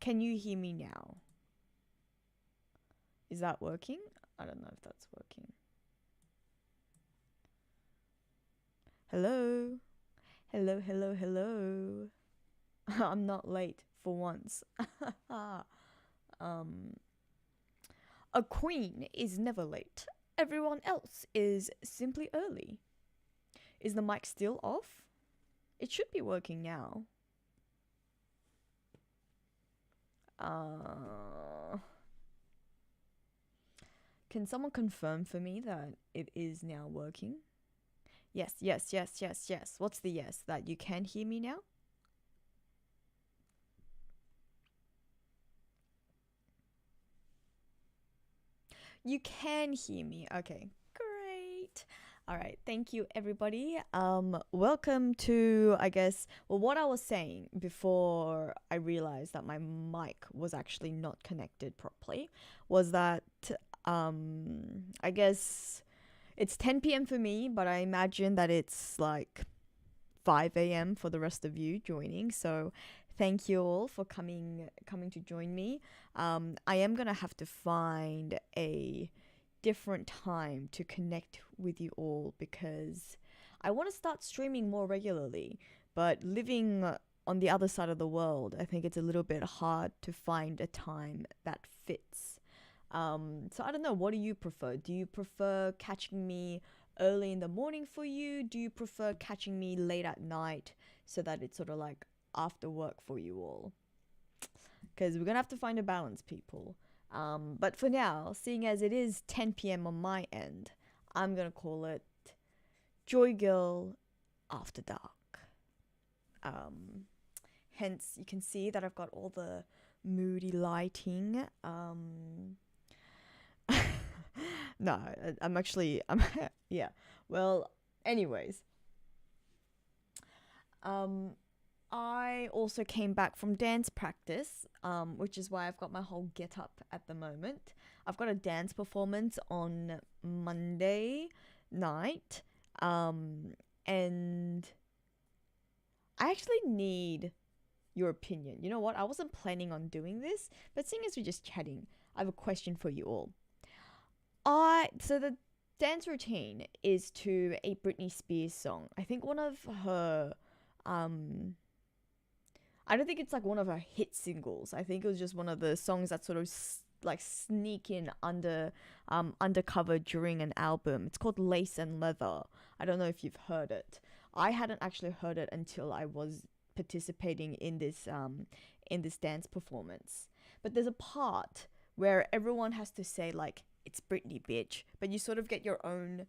Can you hear me now? Is that working? I don't know if that's working. Hello? Hello, hello, hello. I'm not late for once. um, a queen is never late. Everyone else is simply early. Is the mic still off? It should be working now. Can someone confirm for me that it is now working? Yes, yes, yes, yes, yes. What's the yes? That you can hear me now? You can hear me. Okay, great. All right, thank you everybody. Welcome to, I guess, well, what I was saying before I realized that my mic was actually not connected properly was that I guess it's 10 p.m. for me, but I imagine that it's like 5 a.m. for the rest of you joining. So thank you all for coming to join me. I am gonna have to find a different time to connect with you all because I want to start streaming more regularly. But living on the other side of the world, I think it's a little bit hard to find a time that fits. So I don't know, what do you prefer? Do you prefer catching me early in the morning for you? Do you prefer catching me late at night so that it's sort of like after work for you all? Because we're gonna have to find a balance, people. But for now, seeing as it is 10 p.m. on my end, I'm gonna call it JoyGirl After Dark. Hence, you can see that I've got all the moody lighting. No, I'm yeah. Well, anyways, I also came back from dance practice, which is why I've got my whole get up at the moment. I've got a dance performance on Monday night, and I actually need your opinion. You know what? I wasn't planning on doing this, but seeing as we're just chatting, I have a question for you all. So the dance routine is to a Britney Spears song. I think one of her I don't think it's like one of her hit singles. I think it was just one of the songs that sort of like sneak in undercover during an album. It's called Lace and Leather. I don't know if you've heard it. I hadn't actually heard it until I was participating in this dance performance. But there's a part where everyone has to say like it's Britney bitch, but you sort of get your own,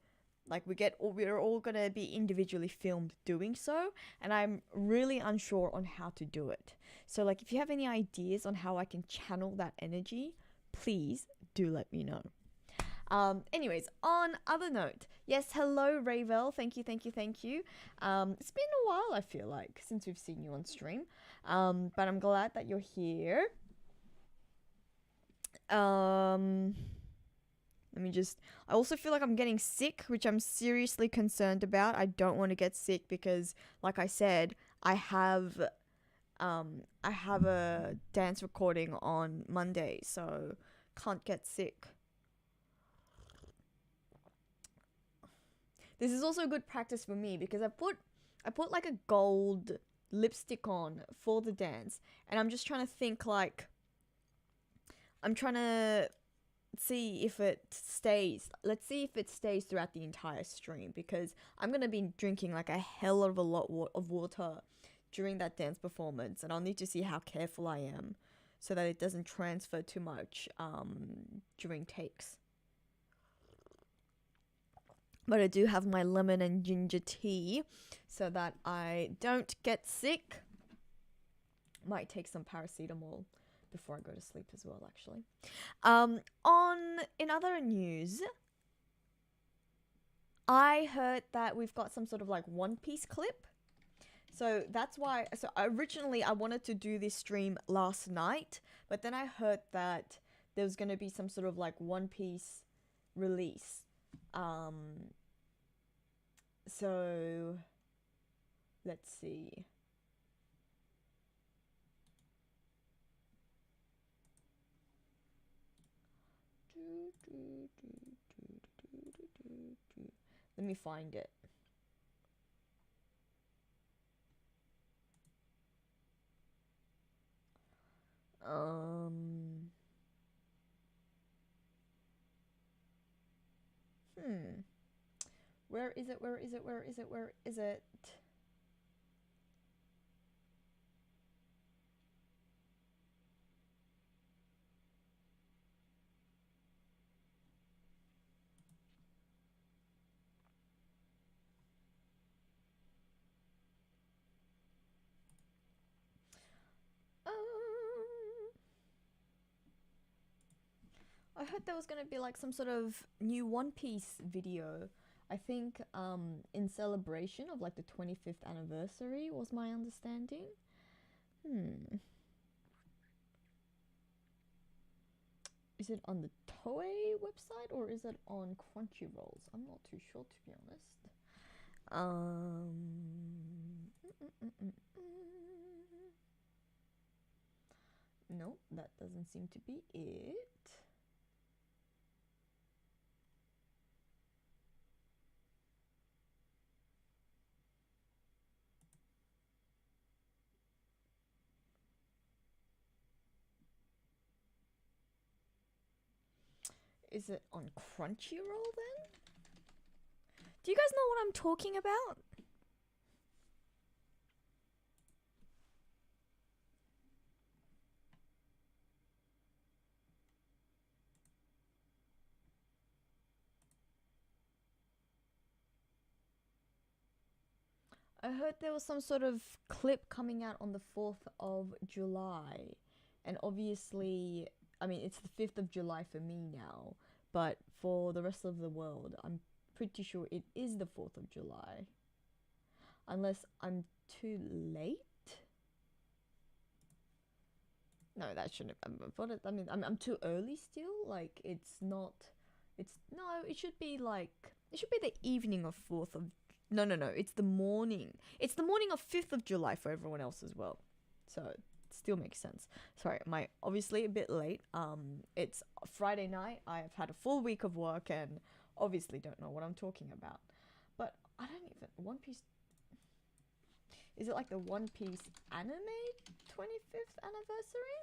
like we're all gonna be individually filmed doing so, and I'm really unsure on how to do it. So like if you have any ideas on how I can channel that energy, please do let me know. Anyways, on other note, yes, hello Ravel, thank you. It's been a while, I feel like, since we've seen you on stream, but I'm glad that you're here. I also feel like I'm getting sick, which I'm seriously concerned about. I don't want to get sick because, like I said, I have a dance recording on Monday, so can't get sick. This is also good practice for me because I put like a gold lipstick on for the dance, and I'm just trying to think like I'm trying to see if it stays. Let's see if it stays throughout the entire stream because I'm going to be drinking like a hell of a lot of water during that dance performance, and I'll need to see how careful I am so that it doesn't transfer too much during takes. But I do have my lemon and ginger tea so that I don't get sick. Might take some paracetamol before I go to sleep as well, actually. In other news, I heard that we've got some sort of like One Piece clip. So that's why, so originally I wanted to do this stream last night, but then I heard that there was going to be some sort of like One Piece release. So let's see. Let me find it. Where is it? Where is it? Where is it? Where is it? I heard there was gonna be like some sort of new One Piece video. I think in celebration of like the 25th anniversary was my understanding. Is it on the Toei website or is it on Crunchyroll's? I'm not too sure, to be honest. No, that doesn't seem to be it. Is it on Crunchyroll then? Do you guys know what I'm talking about? I heard there was some sort of clip coming out on the 4th of July. And obviously, I mean, it's the 5th of July for me now. But for the rest of the world, I'm pretty sure it is the 4th of July. Unless I'm too late? No, that shouldn't have. I mean, I'm too early still. Like, it's not. No, it should be like. It should be the evening of 4th of. No. It's the morning. It's the morning of 5th of July for everyone else as well. So it still makes sense. Sorry, obviously a bit late. It's Friday night. I've had a full week of work and obviously don't know what I'm talking about. But I don't even. One Piece. Is it like the One Piece anime 25th anniversary?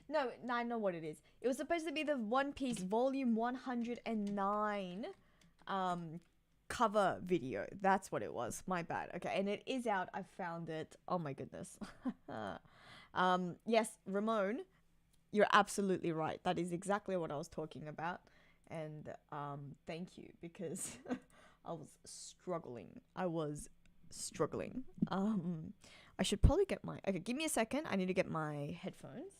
No, I know what it is. It was supposed to be the One Piece Volume 109 cover video. That's what it was. My bad. Okay, and it is out. I found it. Oh my goodness. Yes, Ramon, you're absolutely right. That is exactly what I was talking about. And thank you because I was struggling. I should probably get my. Okay, give me a second. I need to get my headphones.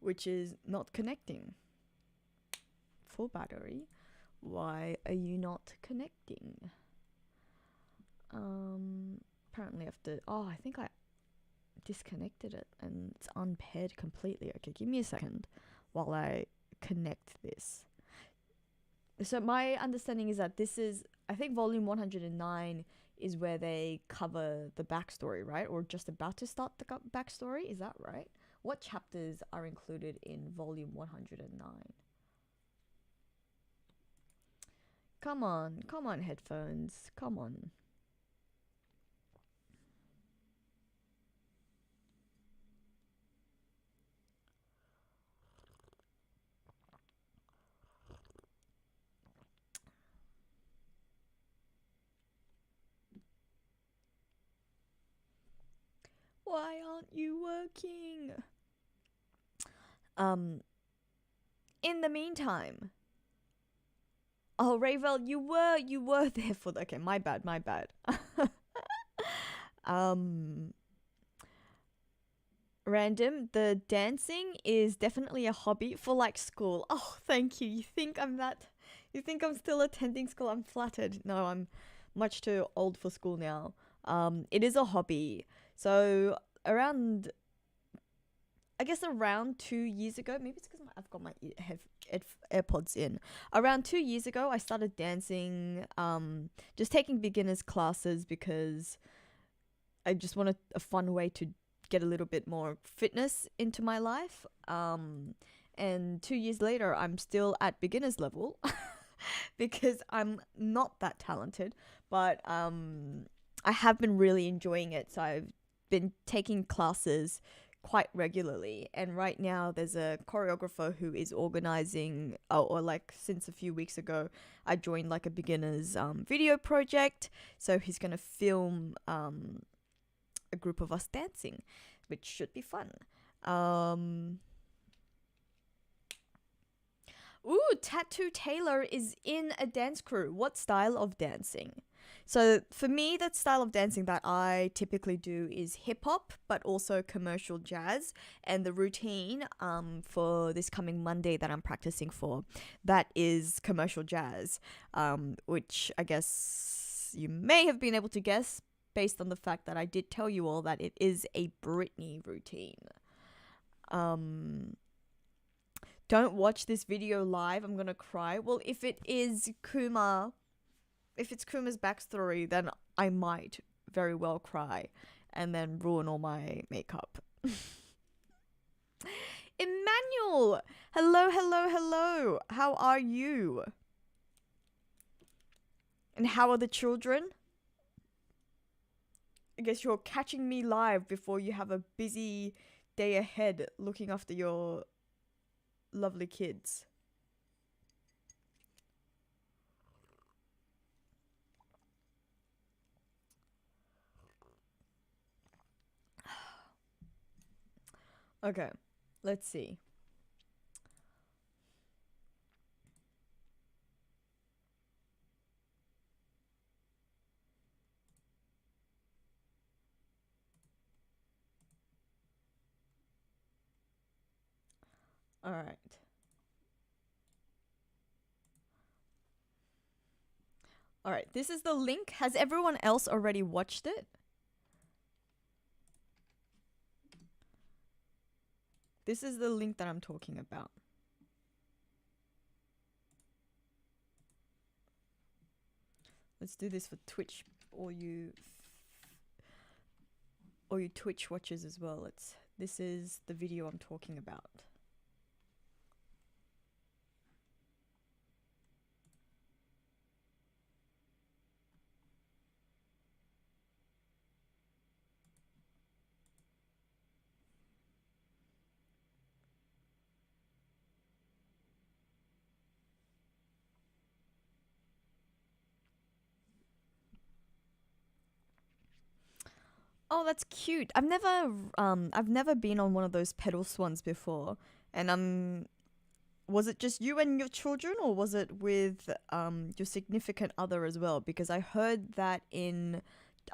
Which is not connecting. Full battery. Why are you not connecting? Apparently I have to. Oh, I think I disconnected it and it's unpaired completely. Okay, give me a second while I connect this. So my understanding is that this is, I think volume 109 is where they cover the backstory, right? Or just about to start the backstory. Is that right? What chapters are included in volume 109? Come on, headphones. Come on. Why aren't you working? In the meantime. Oh, Ravel, you were there for the. Okay, my bad. Random, the dancing is definitely a hobby for like school. Oh, thank you. You think I'm still attending school? I'm flattered. No, I'm much too old for school now. It is a hobby. So around, I guess around 2 years ago, maybe it's because I've got my AirPods in. Around 2 years ago, I started dancing, just taking beginners classes because I just wanted a fun way to get a little bit more fitness into my life. And 2 years later, I'm still at beginners level because I'm not that talented, but I have been really enjoying it. So I've been taking classes quite regularly, and right now there's a choreographer who is organizing, or like since a few weeks ago I joined like a beginners video project, so he's gonna film a group of us dancing, which should be fun. Ooh, Tattoo Taylor is in a dance crew. What style of dancing? So for me, that style of dancing that I typically do is hip hop, but also commercial jazz. And the routine for this coming Monday that I'm practicing for, that is commercial jazz, which I guess you may have been able to guess based on the fact that I did tell you all that it is a Britney routine. Don't watch this video live, I'm gonna cry. Well, if it's Kuma's backstory, then I might very well cry and then ruin all my makeup. Emmanuel! Hello, hello, hello. How are you? And how are the children? I guess you're catching me live before you have a busy day ahead looking after your lovely kids. Okay, let's see. All right. All right, this is the link. Has everyone else already watched it? This is the link that I'm talking about. Let's do this for Twitch, all you Twitch watchers as well. This is the video I'm talking about. Oh, that's cute. I've never been on one of those pedal swans before. And was it just you and your children, or was it with your significant other as well? Because I heard that I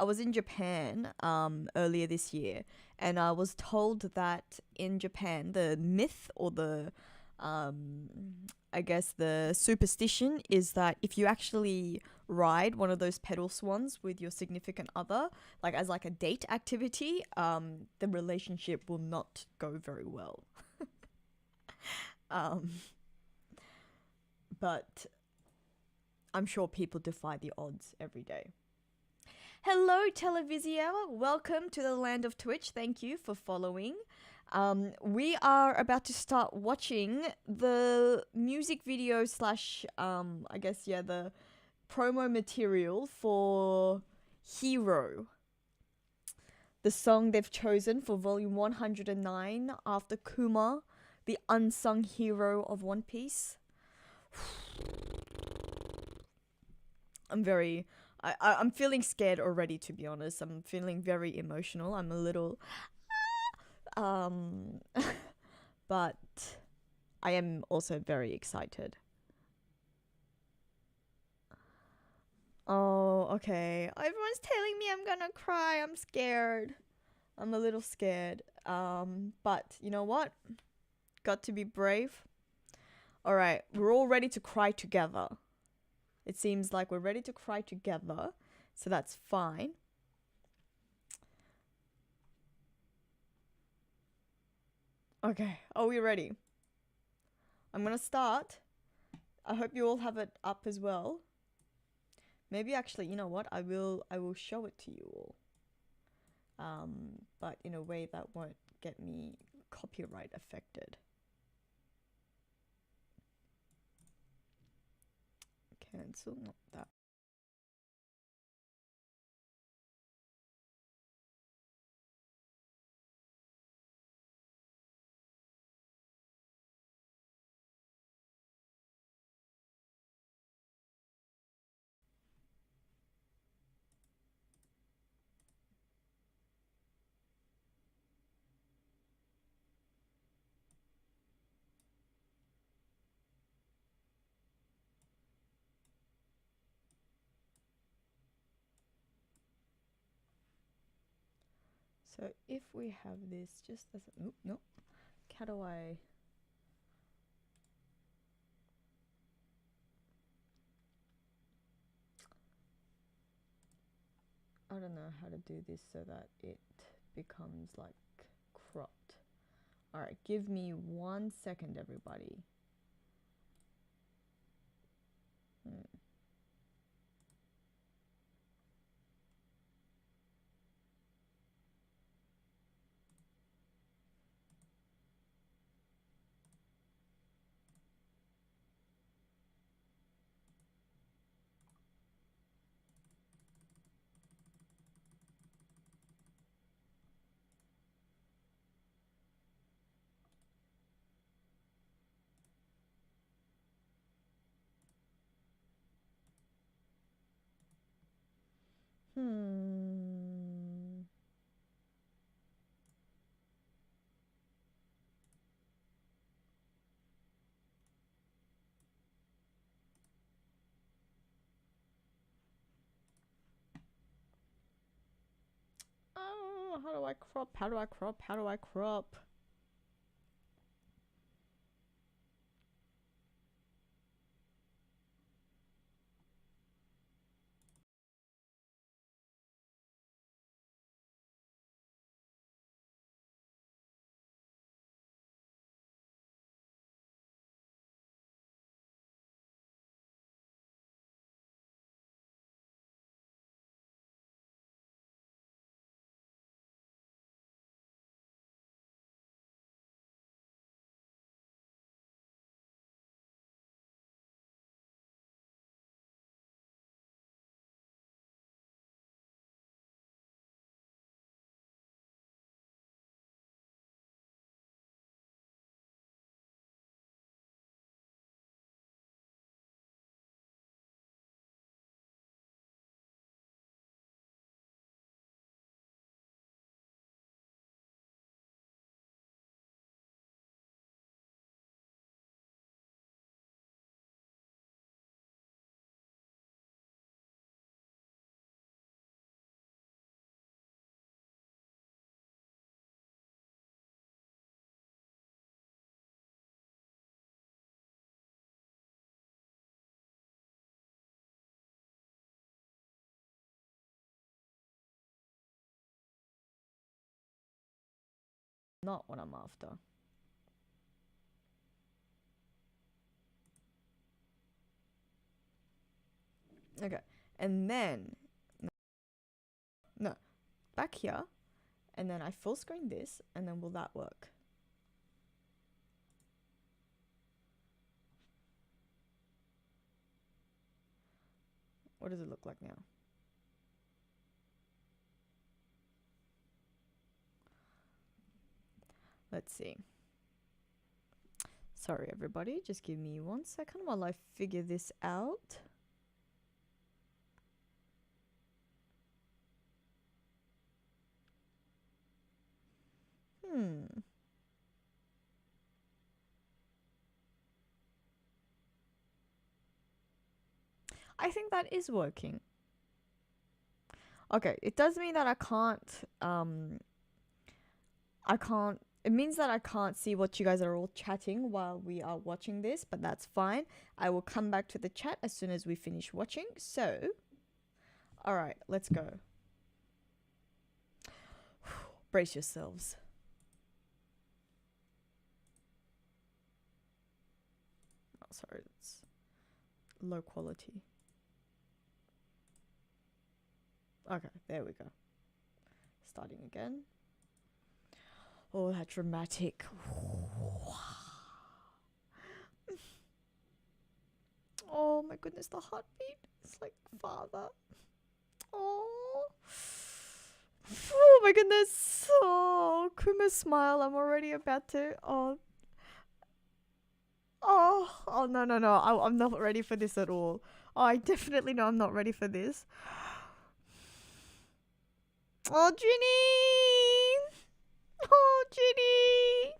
was in Japan earlier this year, and I was told that in Japan the myth, or the I guess the superstition, is that if you actually ride one of those pedal swans with your significant other, like as like a date activity, the relationship will not go very well. But I'm sure people defy the odds every day. Hello, Televisia. Welcome to the land of Twitch. Thank you for following. We are about to start watching the music video slash, I guess, yeah, the promo material for Hero, the song they've chosen for volume 109 after Kuma, the unsung hero of One Piece. I'm feeling scared already, to be honest. I'm feeling very emotional. I'm a little but I am also very excited. Oh, okay. Everyone's telling me I'm gonna cry. I'm scared. I'm a little scared. But you know what? Got to be brave. All right, we're all ready to cry together. It seems like we're ready to cry together, so that's fine. Okay, are we ready? I'm gonna start. I hope you all have it up as well. Maybe actually, you know what? I will show it to you all. But in a way that won't get me copyright affected. Cancel, not that. So if we have this just as a, no, how do I don't know how to do this so that it becomes like cropped. All right, give me 1 second, everybody. Oh, how do I crop? How do I crop? How do I crop? Not what I'm after. Okay, and then no, back here, and then I full screen this, and then will that work? What does it look like now? Let's see. Sorry, everybody. Just give me 1 second while I figure this out. I think that is working. Okay, it does mean that I can't I can't. It means that I can't see what you guys are all chatting while we are watching this, but that's fine. I will come back to the chat as soon as we finish watching. So, all right, let's go. Brace yourselves. Oh, sorry, it's low quality. Okay, there we go. Starting again. Oh, that dramatic. Oh my goodness, the heartbeat. It's like father. Oh. Oh my goodness. Oh, Kuma's smile. I'm already about to. Oh. Oh, no. I'm not ready for this at all. Oh, I definitely know I'm not ready for this. Oh, Ginny. Oh, Ginny.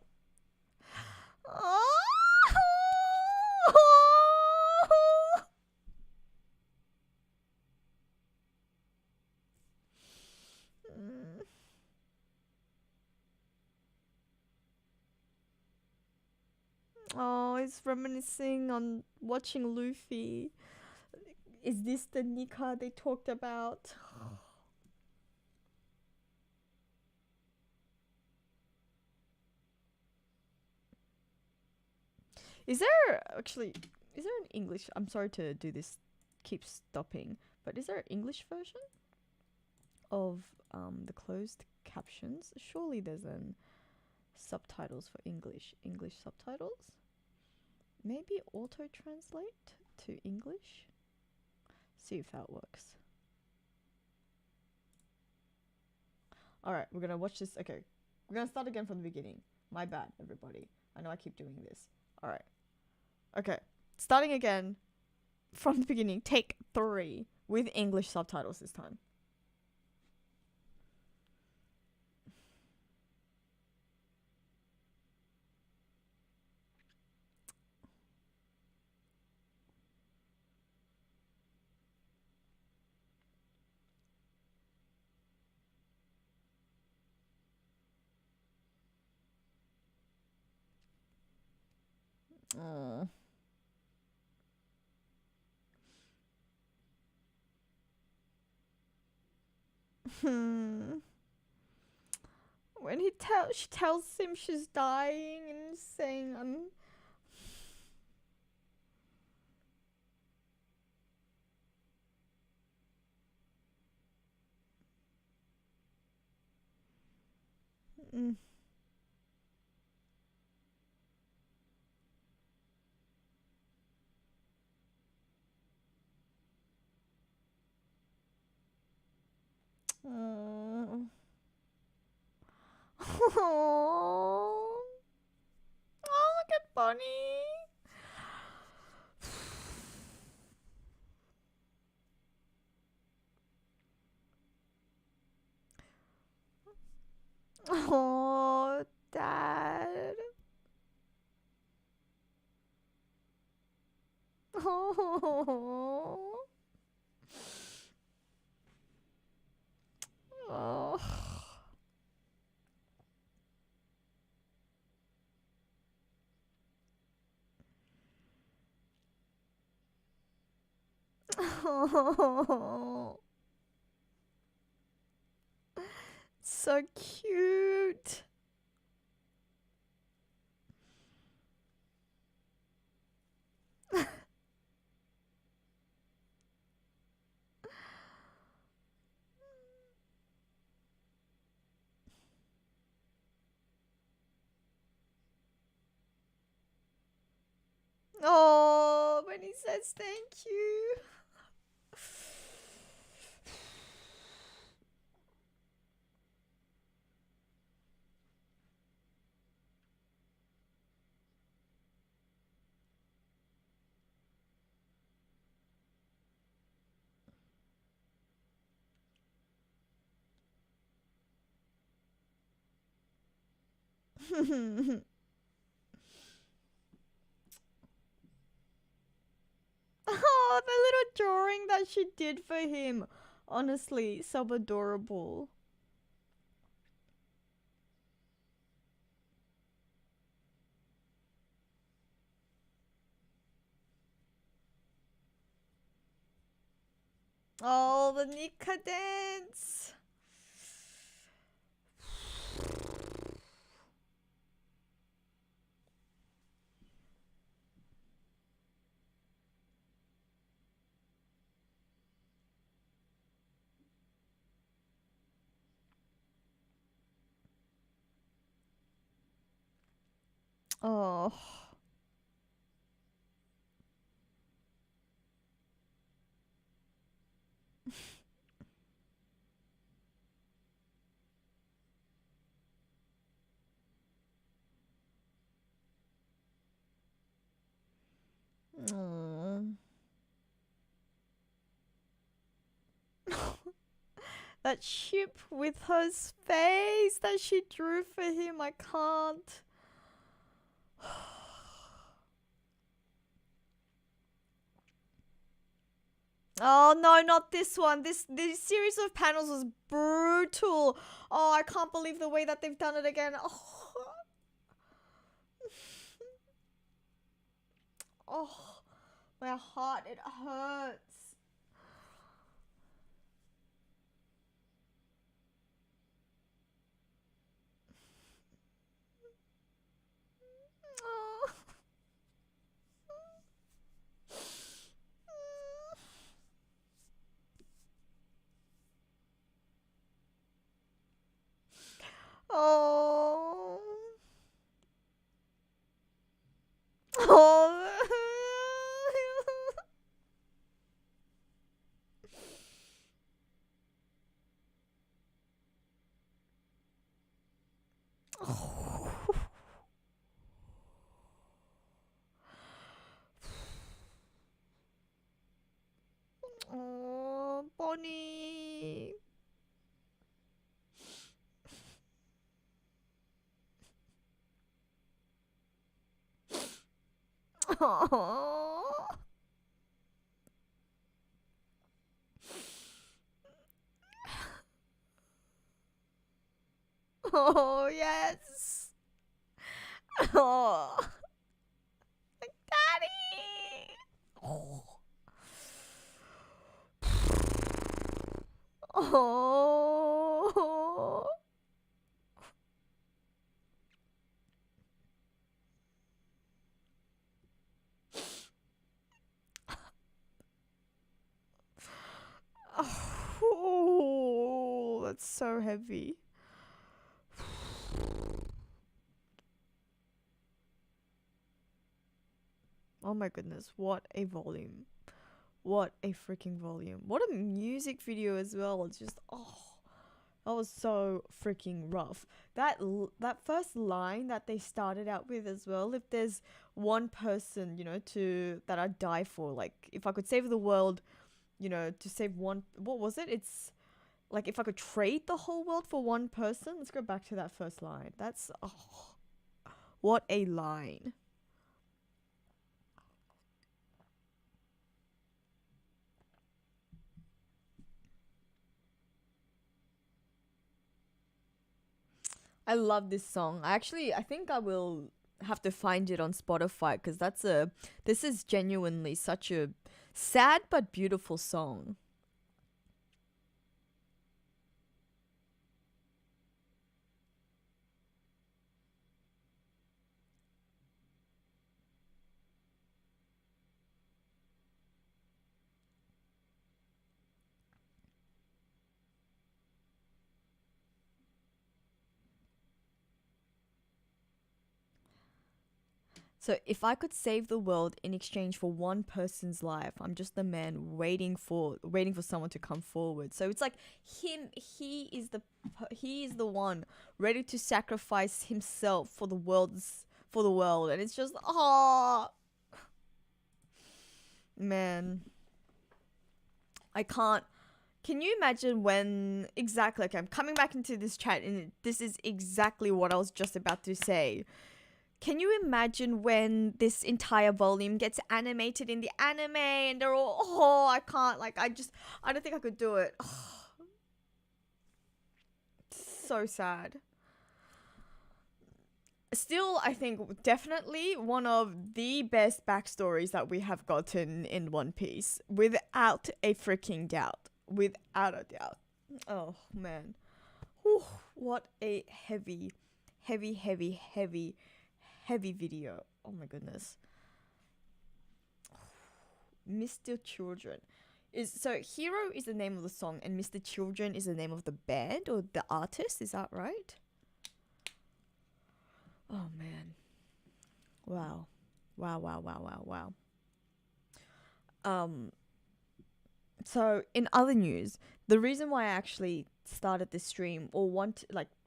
Oh. Oh, he's reminiscing on watching Luffy. Is this the Nika they talked about? Is there an English? I'm sorry to do this, keep stopping, but is there an English version of the closed captions? Surely there's an subtitles for English subtitles. Maybe auto translate to English. See if that works. All right, we're gonna watch this. Okay, we're gonna start again from the beginning. My bad, everybody. I know I keep doing this. All right. Okay, starting again from the beginning. Take 3 with English subtitles this time. Oh. When she tells him she's dying and saying Oh. Oh. Oh, look at Bonnie. Oh, Dad. Oh. Oh. Oh. So cute. Oh, when he says thank you. Oh, the little drawing that she did for him. Honestly, so adorable. Oh, the Nika dance. Oh. Mm. That ship with her face that she drew for him, I can't. Oh no, not this one. This series of panels was brutal. Oh, I can't believe the way that they've done it again. Oh, oh, my heart, it hurts. Oh. Oh. Oh. Oh, Bonnie. Oh. Oh, yes. Oh, Daddy. Oh. Oh. Oh, that's so heavy. Oh my goodness, what a volume. What a freaking volume. What a music video as well. It's just, oh, that was so freaking rough. That first line that they started out with as well, if there's one person, to that I'd die for, like if I could save the world, to save one, what was it? It's like if I could trade the whole world for one person. Let's go back to that first line. That's, oh, what a line. I love this song. I think I will have to find it on Spotify because this is genuinely such a sad but beautiful song. So if I could save the world in exchange for one person's life, I'm just the man waiting for someone to come forward. So it's like him. He is the one ready to sacrifice himself for the world, and it's just, oh man, I can't. Can you imagine when exactly? Okay, I'm coming back into this chat, and this is exactly what I was just about to say. Can you imagine when this entire volume gets animated in the anime and they're all, oh, I can't, like, I don't think I could do it. So sad. Still, I think definitely one of the best backstories that we have gotten in One Piece, without a freaking doubt. without a doubt. Oh man. Whew, what a heavy, heavy, heavy, heavy, heavy video. Oh my goodness. Mr. Children. So Hero is the name of the song and Mr. Children is the name of the band or the artist, is that right? Oh man. Wow. Wow, wow, wow, wow, wow. So in other news, the reason why I actually started this stream or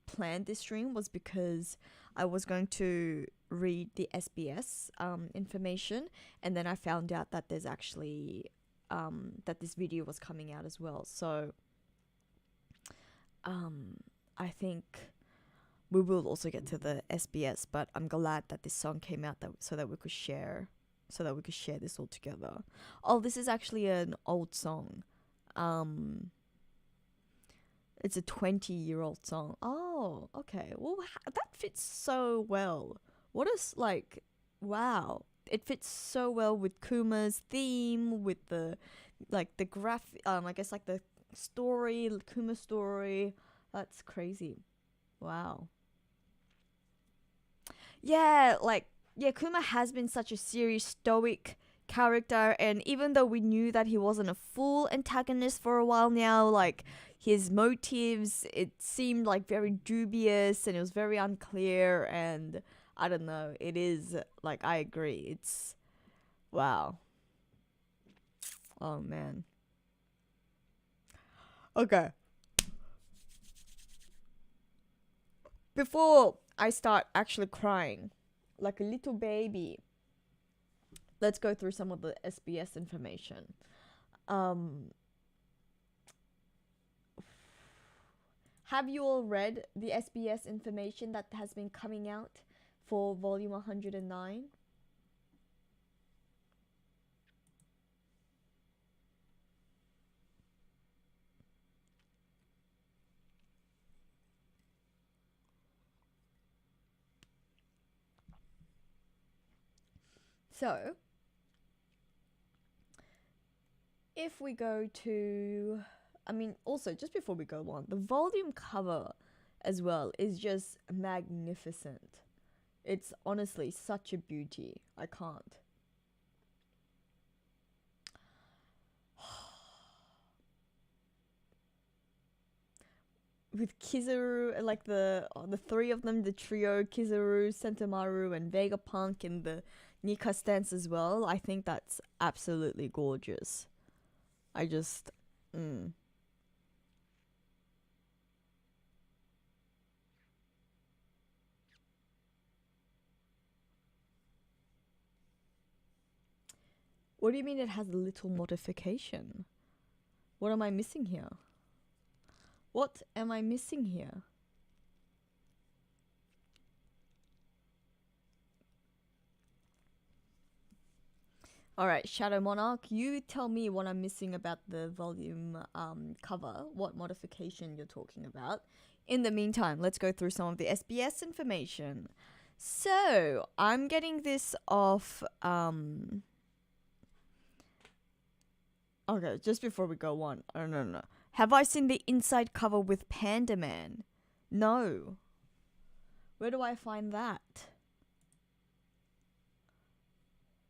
planned this stream was because I was going to read the SBS information, and then I found out that there's actually that this video was coming out as well. So I think we will also get to the SBS, but I'm glad that this song came out so that we could share this all together. Oh, this is actually an old song. It's a 20-year-old song. Oh, okay. Well, that fits so well. Wow. It fits so well with Kuma's theme, with the I guess like the story, Kuma story. That's crazy. Wow. Yeah, Kuma has been such a serious, stoic character, and even though we knew that he wasn't a full antagonist for a while now, like his motives, it seemed like very dubious and it was very unclear, and I don't know, it is like, I agree, it's wow. Oh man. Okay. Before I start actually crying like a little baby, let's go through some of the SBS information. Have you all read the SBS information that has been coming out for volume 109? So, if we go to, also just before we go on, the volume cover as well is just magnificent. It's honestly such a beauty. I can't. With Kizaru, like the three of them, the trio, Kizaru, Sentomaru, and Vegapunk in the Nika stance as well, I think that's absolutely gorgeous. I just, What do you mean it has a little modification? What am I missing here? What am I missing here? Alright, Shadow Monarch, you tell me what I'm missing about the volume cover, what modification you're talking about. In the meantime, let's go through some of the SBS information. So, I'm getting this off... Okay, just before we go on. Oh, no. Have I seen the inside cover with Panda Man? No. Where do I find that?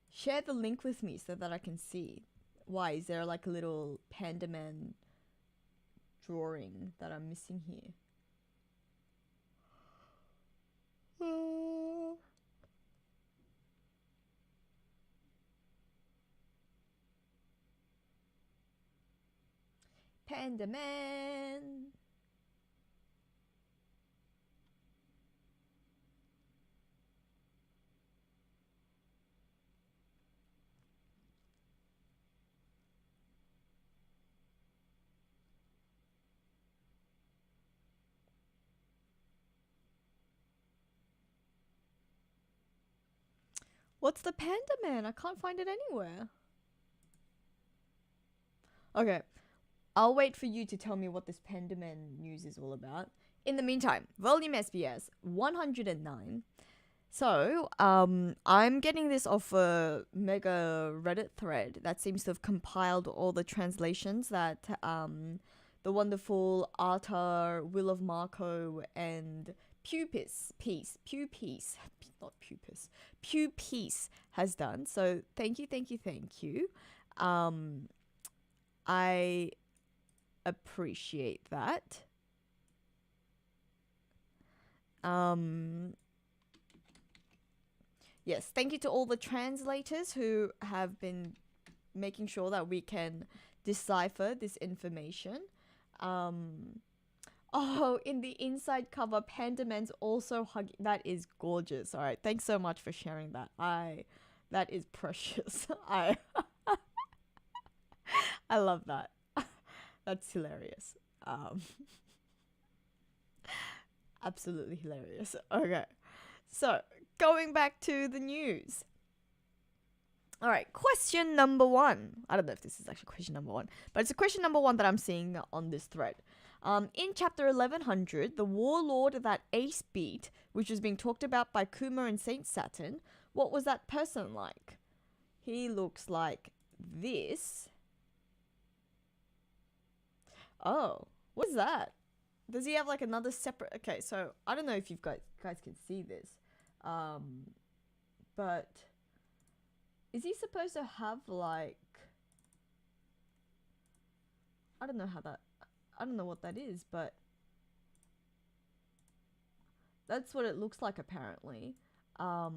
Share the link with me so that I can see. Why? Is there like a little Panda Man drawing that I'm missing here? Panda Man. What's the Panda Man? I can't find it anywhere. Okay, I'll wait for you to tell me what this Panda Man news is all about. In the meantime, Volume SBS 109. So, I'm getting this off a mega Reddit thread that seems to have compiled all the translations that the wonderful Arthur, Will of Marco, and not Pupis, Pew Peace has done. So, thank you, thank you, thank you. I appreciate that. Yes, thank you to all the translators who have been making sure that we can decipher this information. Oh, in the inside cover, Panda Man's also hugging. That is gorgeous. All right, thanks so much for sharing that. That is precious. I love that. That's hilarious. Absolutely hilarious. Okay, so going back to the news. All right, question number 1. I don't know if this is actually question number 1, but it's a question number 1 that I'm seeing on this thread. In chapter 1100, the warlord that Ace beat, which was being talked about by Kuma and Saint Saturn, what was that person like? He looks like this. Oh, what is that? Does he have like another separate... Okay, so I don't know if you guys can see this. But is he supposed to have like... I don't know what that is, but that's what it looks like apparently. But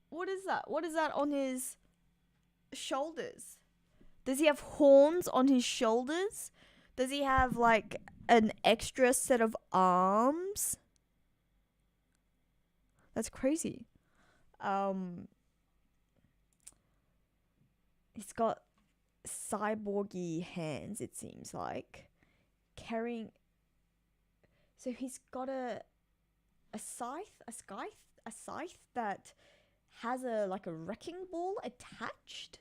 what is that? What is that on his shoulders? Does he have horns on his shoulders? Does he have like an extra set of arms? That's crazy. He's got cyborgy hands, it seems like, carrying... So he's got a scythe that has a wrecking ball attached.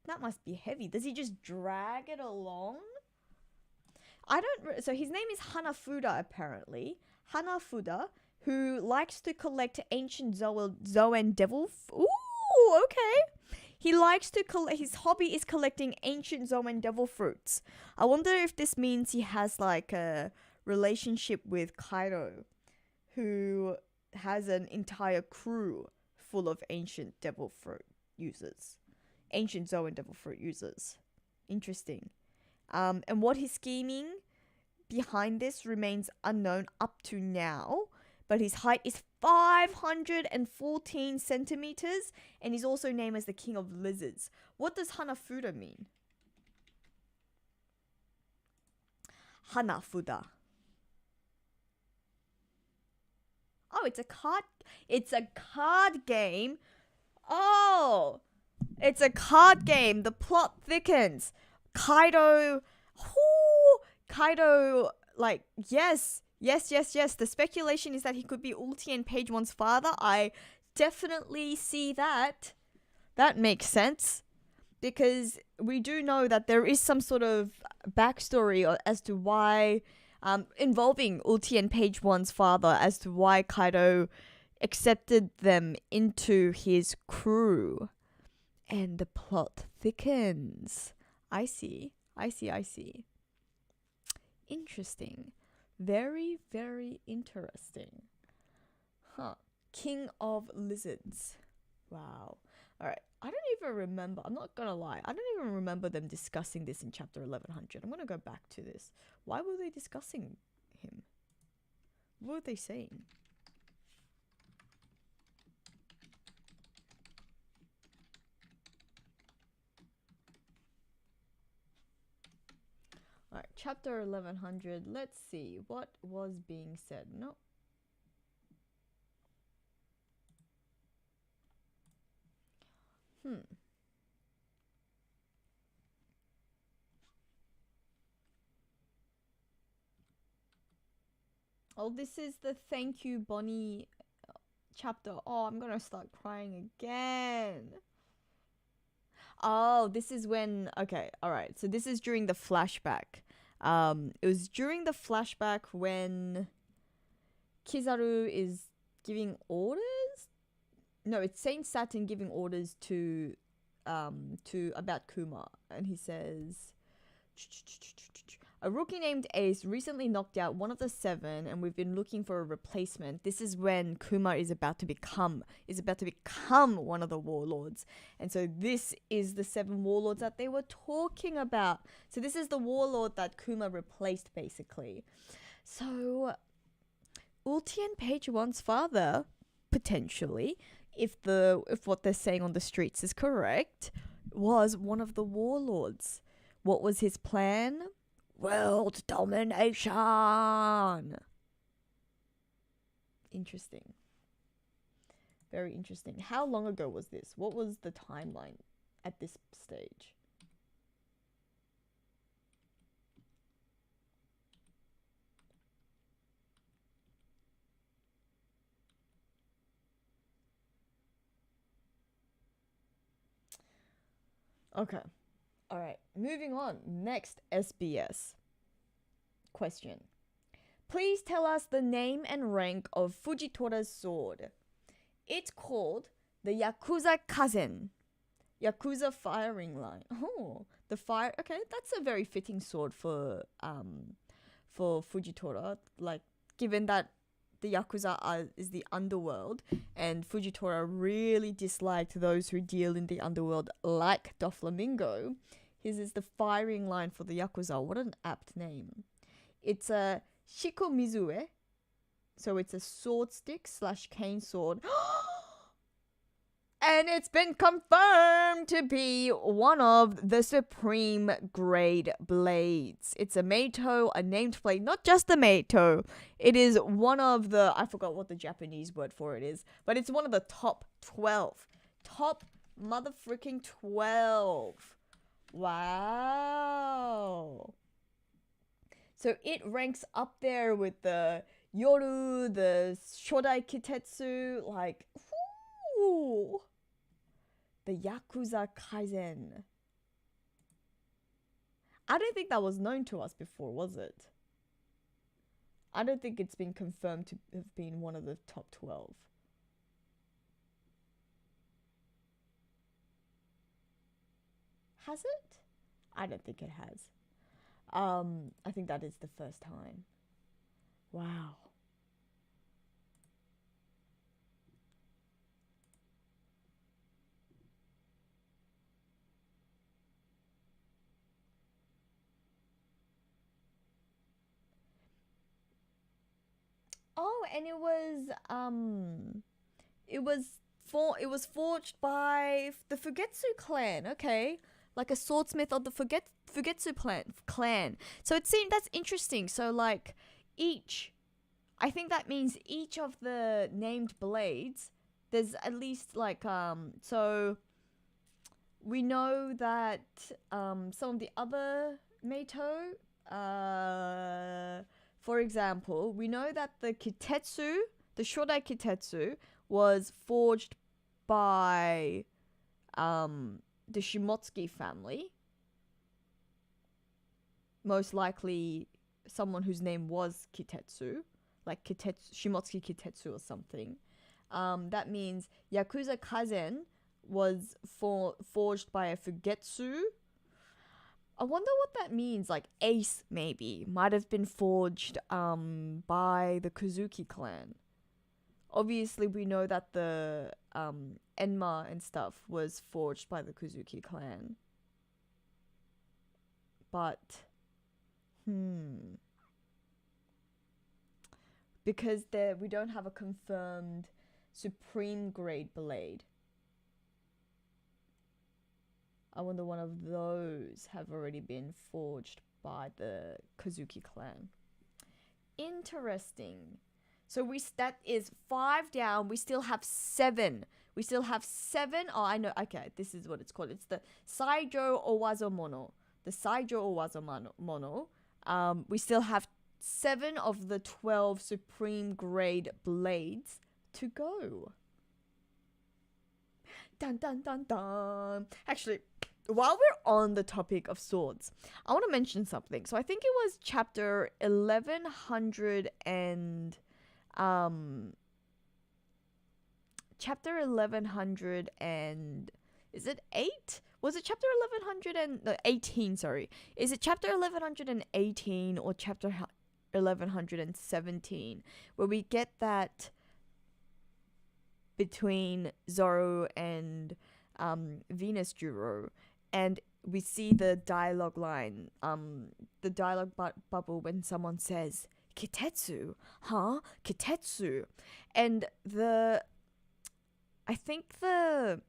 That must be heavy. Does he just drag it along? So his name is Hanafuda apparently. Hanafuda, who likes to collect ancient Zoan devil... Ooh, okay. He likes to collect... His hobby is collecting ancient Zoan devil fruits. I wonder if this means he has like a relationship with Kaido, who has an entire crew full of ancient devil fruit users. Ancient Zoan devil fruit users. Interesting. And what he's scheming behind this remains unknown up to now, but his height is 514 centimeters, and he's also named as the King of Lizards. What does Hanafuda mean? Hanafuda. Oh, it's a card game. Oh, it's a card game. The plot thickens. Kaido, like, yes. The speculation is that he could be Ulti and Page One's father. I definitely see that. That makes sense. Because we do know that there is some sort of backstory as to why, involving Ulti and Page One's father, as to why Kaido accepted them into his crew. And the plot thickens. I see. Interesting. Very, very interesting. Huh. King of Lizards. Wow. Alright. I don't even remember. I'm not gonna lie. I don't even remember them discussing this in chapter 1100. I'm gonna go back to this. Why were they discussing him? What were they saying? Alright, chapter 1100. Let's see. What was being said? No. Oh, this is the thank you, Bonnie chapter. Oh, I'm gonna start crying again. Oh, this is when... Okay, alright. So this is during the flashback. It was during the flashback when Kizaru is giving orders. No, it's Saint Saturn giving orders to about Kuma, and he says, a rookie named Ace recently knocked out one of the 7, and we've been looking for a replacement. This is when Kuma is about to become one of the warlords. And so this is the 7 warlords that they were talking about. So this is the warlord that Kuma replaced, basically. So Ulti and Page One's father, potentially, if what they're saying on the streets is correct, was one of the warlords. What was his plan? World domination. Interesting. Very interesting. How long ago was this? What was the timeline at this stage? Okay. All right. Moving on. Next SBS question. Please tell us the name and rank of Fujitora's sword. It's called the Yakuza Kazen. Yakuza firing line. Oh, the fire. Okay, that's a very fitting sword for Fujitora. Like, given that the Yakuza is the underworld, and Fujitora really disliked those who deal in the underworld, like Doflamingo. His is the firing line for the Yakuza. What an apt name. It's a Shikomizue. So it's a sword stick / cane sword. And it's been confirmed to be one of the supreme grade blades. It's a Meito, a named blade, not just the Meito. It is one of the, I forgot what the Japanese word for it is, but it's one of the top 12. Top motherfreaking 12. Wow. So it ranks up there with the Yoru, the Shodai Kitetsu, like, whoo. The Yakuza Kaizen. I don't think that was known to us before, was it? I don't think it's been confirmed to have been one of the top 12. Has it? I don't think it has. I think that is the first time. Wow. Oh, and it was forged by the Fugetsu clan. Okay, like a swordsmith of the Fugetsu clan. So it seemed that's interesting. So like I think that means each of the named blades, there's at least like so we know that some of the other Meito, for example, we know that the Kitetsu, the Shodai Kitetsu, was forged by the Shimotsuki family. Most likely someone whose name was Kitetsu, like Shimotsuki Kitetsu or something. That means Yakuza Kaizen was forged by a Fugetsu. I wonder what that means. Like Ace maybe might have been forged by the Kazuki clan. Obviously, we know that the Enma and stuff was forged by the Kazuki clan. But because we don't have a confirmed supreme grade blade. I wonder one of those have already been forged by the Kazuki clan. Interesting. So that is 5 down. We still have 7. Oh, I know. Okay, this is what it's called. It's the Saijo Owazomono. The Saijo Owazomono. We still have 7 of the 12 supreme grade blades to go. Dun dun dun dun. Actually, while we're on the topic of swords, I want to mention something. So I think it was chapter 1100 and chapter 1100 and is it 8? Was it chapter 1100 and no, 18, sorry. Is it chapter 1118 or chapter 1117 where we get that between Zoro and Venus Juro, and we see the dialogue line, the dialogue bubble when someone says Kitetsu, huh? Kitetsu, and I think the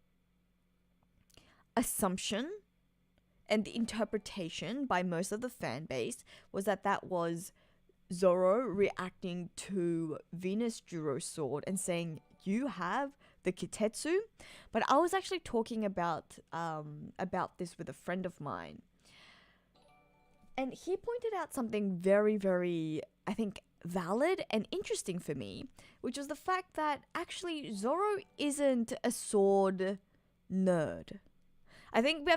assumption and the interpretation by most of the fan base was that that was Zoro reacting to Venus Juro's sword and saying, "You have the Kitetsu," but I was actually talking about this with a friend of mine, and he pointed out something very, very, I think, valid and interesting for me, which was the fact that actually Zoro isn't a sword nerd. I think I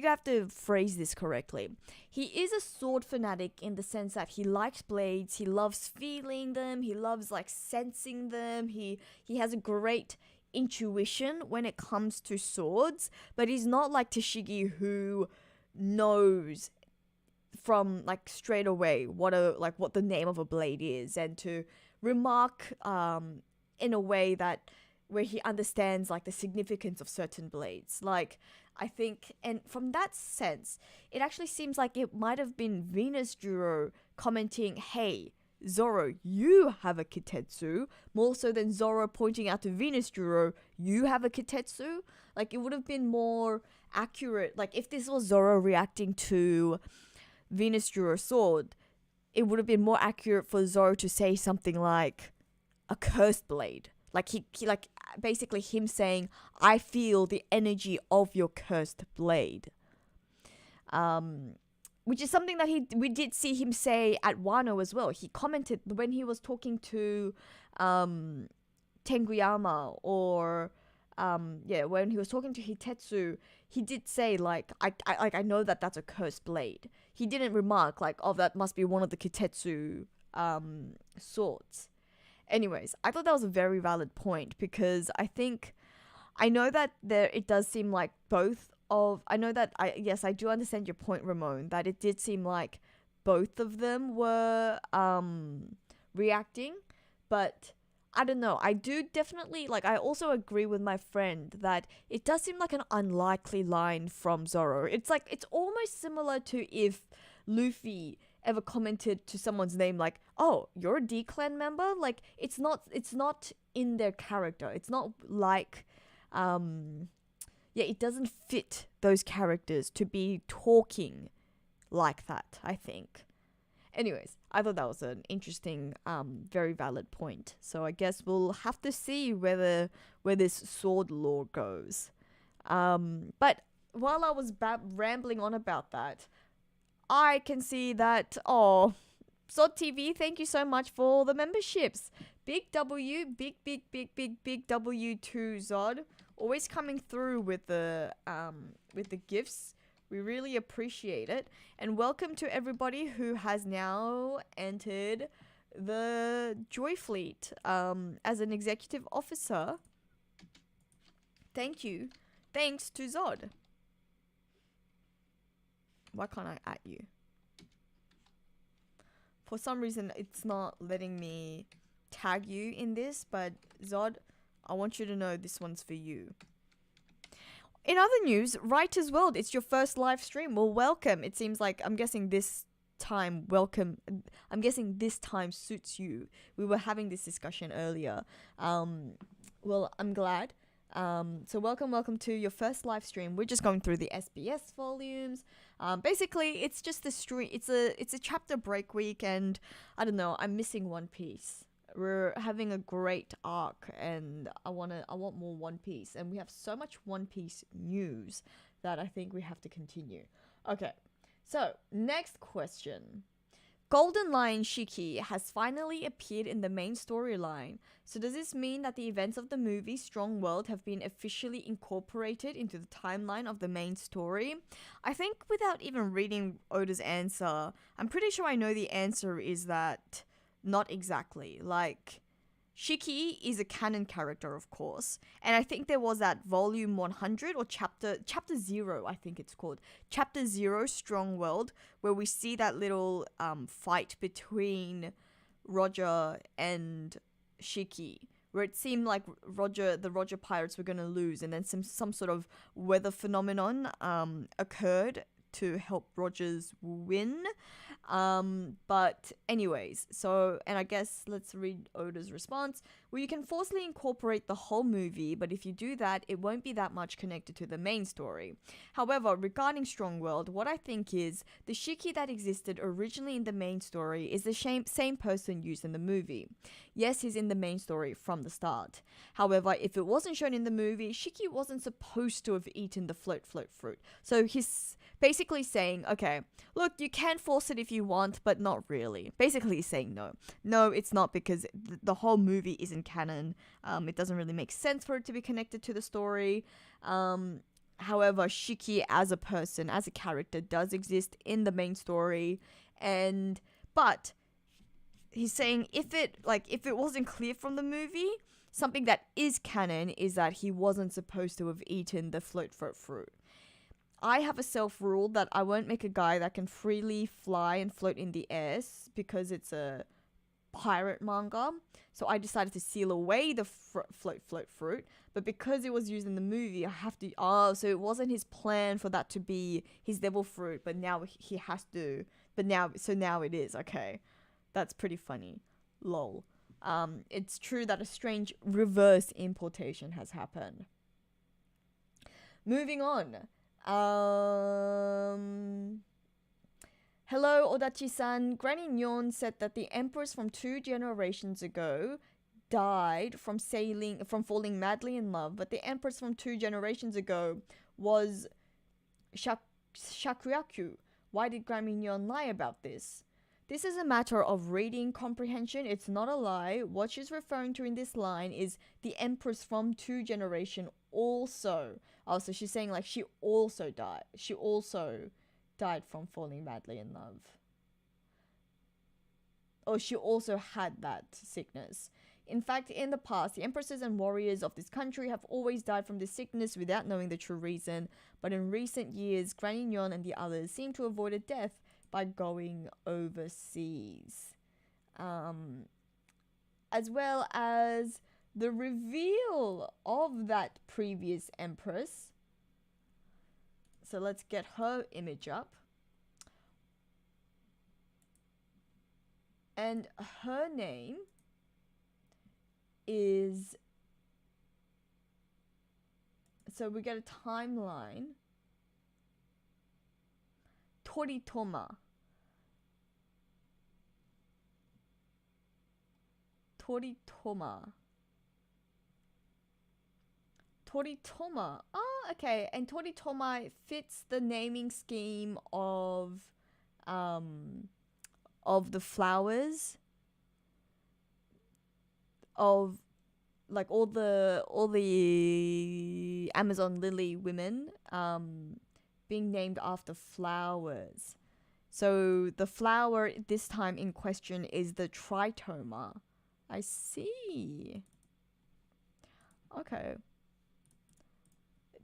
have to phrase this correctly. He is a sword fanatic in the sense that he likes blades, he loves feeling them, he loves like sensing them, he has a great intuition when it comes to swords, but he's not like Tashigi who knows from like straight away what the name of a blade is, and to remark in a way that where he understands like the significance of certain blades. Like, I think, and from that sense, it actually seems like it might have been Venus Juro commenting, "Hey, Zoro, you have a Kitetsu," more so than Zoro pointing out to Venus Juro, "You have a Kitetsu." Like, it would have been more accurate. Like, if this was Zoro reacting to Venus Juro's sword, it would have been more accurate for Zoro to say something like a cursed blade. Like he like basically him saying, "I feel the energy of your cursed blade," which is something that we did see him say at Wano as well. He commented when he was talking to Tenguyama, or when he was talking to Hitetsu, he did say like, I know that that's a cursed blade. He didn't remark like, "Oh, that must be one of the Kitetsu swords." Anyways, I thought that was a very valid point, because I know that it does seem like I do understand your point, Ramon, that it did seem like both of them were reacting, but I don't know. I do definitely, like, I also agree with my friend that it does seem like an unlikely line from Zoro. It's like, it's almost similar to if Luffy ever commented to someone's name like, "Oh, you're a D-Clan member?" Like, it's not in their character. It's not like, it doesn't fit those characters to be talking like that, I think. Anyways, I thought that was an interesting, very valid point. So I guess we'll have to see where this sword lore goes. But while I was rambling on about that, I can see that, Zod TV, thank you so much for the memberships. Big W, big W to Zod. Always coming through with the gifts. We really appreciate it. And welcome to everybody who has now entered the JoyFleet as an executive officer. Thank you. Thanks to Zod. Why can't I at you? For some reason, it's not letting me tag you in this, but Zod, I want you to know this one's for you. In other news, Writer's World, it's your first live stream. Well, welcome. It seems like, I'm guessing this time suits you. We were having this discussion earlier. Well, I'm glad. So welcome to your first live stream. We're just going through the SBS volumes. Basically, it's just the stream. It's a chapter break week, and I don't know. I'm missing One Piece. We're having a great arc, and I want more One Piece, and we have so much One Piece news that I think we have to continue. Okay, so next question. Golden Lion Shiki has finally appeared in the main storyline. So does this mean that the events of the movie Strong World have been officially incorporated into the timeline of the main story? I think without even reading Oda's answer, I'm pretty sure I know the answer is that not exactly. Like, Shiki is a canon character, of course, and I think there was that volume 100 or chapter 0, I think it's called. Chapter 0, Strong World, where we see that little fight between Roger and Shiki, where it seemed like the Roger pirates were going to lose, and then some sort of weather phenomenon occurred to help Rogers win. But anyways, so, and I guess let's read Oda's response. Well, you can forcefully incorporate the whole movie, but if you do that, it won't be that much connected to the main story. However, regarding Strong World, what I think is the Shiki that existed originally in the main story is the same person used in the movie. Yes, he's in the main story from the start. However, if it wasn't shown in the movie, Shiki wasn't supposed to have eaten the float fruit. So he's basically saying, okay, look, you can force it if you want, but not really. Basically he's saying no. No, it's not, because the whole movie isn't canon. It doesn't really make sense for it to be connected to the story. However, Shiki as a person, as a character, does exist in the main story. But he's saying if it wasn't clear from the movie, something that is canon is that he wasn't supposed to have eaten the float fruit. I have a self-rule that I won't make a guy that can freely fly and float in the air because it's a pirate manga. So I decided to seal away the float fruit. But because it was used in the movie, I have to... Oh, so it wasn't his plan for that to be his devil fruit, but now he has to... So now it is. Okay. That's pretty funny. Lol. It's true that a strange reverse importation has happened. Moving on. Hello, Odachi-san. Granny Nyon said that the empress from 2 generations ago died from falling madly in love, but the empress from 2 generations ago was Shakuyaku. Why did Granny Nyon lie about this? This is a matter of reading comprehension. It's not a lie. What she's referring to in this line is the empress from 2 generation also. Oh, so she's saying like she also died. She also died from falling madly in love. Oh, she also had that sickness. In fact, in the past, the empresses and warriors of this country have always died from this sickness without knowing the true reason. But in recent years, Granny Nyon and the others seem to have avoided death by going overseas. As well as the reveal of that previous empress. So let's get her image up. And her name is... So we get a timeline. Toritoma. Toritoma. Oh, okay. And Toritoma fits the naming scheme of the flowers of like all the Amazon lily women being named after flowers. So the flower this time in question is the tritoma. I see. Okay.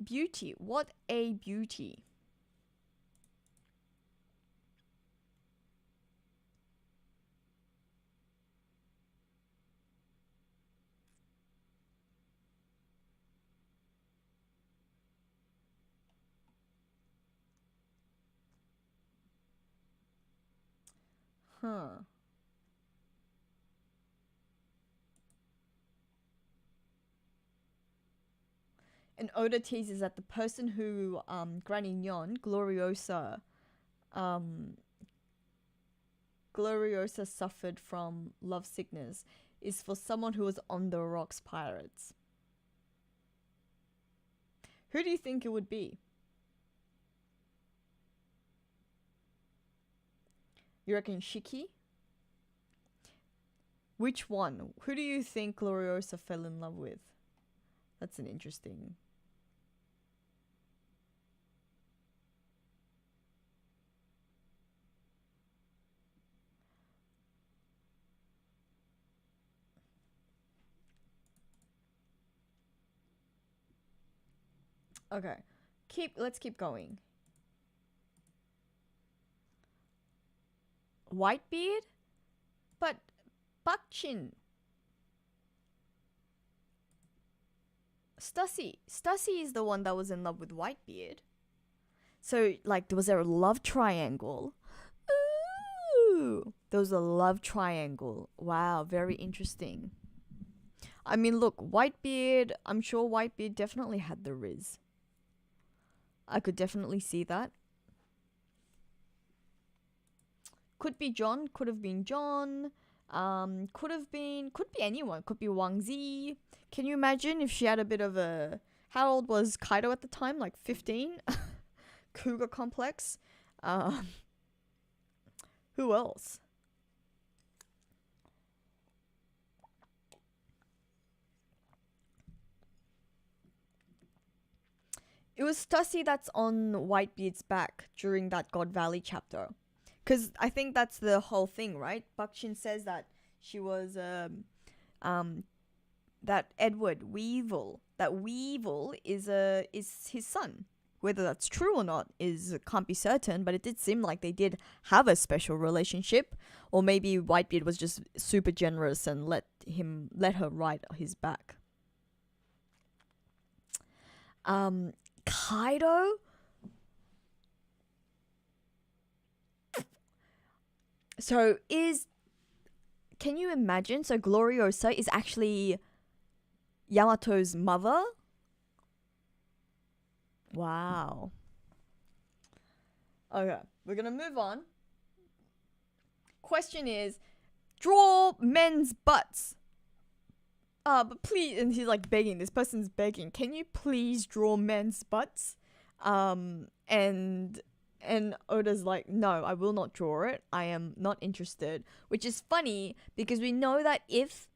Beauty. What a beauty. Huh. And Oda teases that the person who Granny Nyon, Gloriosa suffered from love sickness is for someone who was on the rocks pirates. Who do you think it would be? You reckon Shiki? Which one? Who do you think Gloriosa fell in love with? That's an interesting... Okay. Let's keep going. Whitebeard? But Bakchin. Stussy is the one that was in love with Whitebeard. So, like, was there a love triangle? Ooh, there was a love triangle. Wow, very interesting. I mean, look, Whitebeard, I'm sure Whitebeard definitely had the Riz. I could definitely see that. Could be John, could have been John. Could be anyone. Could be Wang Zi. Can you imagine if she had a bit of a... How old was Kaido at the time? Like 15? Cougar complex. Who else? It was Stussy that's on Whitebeard's back during that God Valley chapter. Because I think that's the whole thing, right? Bakchin says that she was, that Edward Weevil, that Weevil is his son. Whether that's true or not can't be certain, but it did seem like they did have a special relationship. Or maybe Whitebeard was just super generous and let her ride his back. Kaido? So can you imagine? So Gloriosa is actually Yamato's mother? Wow. Okay, we're gonna move on. Question is, draw men's butts. But please, and he's like begging, this person's begging, can you please draw men's butts? And Oda's like, no, I will not draw it. I am not interested. Which is funny because we know that if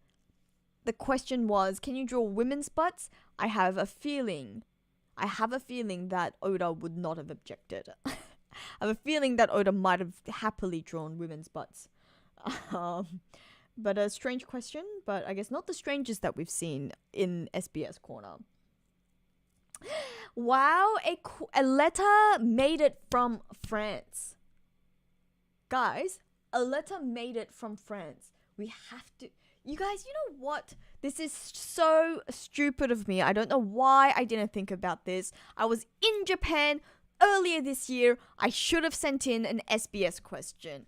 the question was, can you draw women's butts? I have a feeling that Oda would not have objected. I have a feeling that Oda might have happily drawn women's butts. But a strange question, but I guess not the strangest that we've seen in SBS Corner. Wow, a letter made it from France. Guys, a letter made it from France. We have to... You guys, you know what? This is so stupid of me. I don't know why I didn't think about this. I was in Japan earlier this year. I should have sent in an SBS question.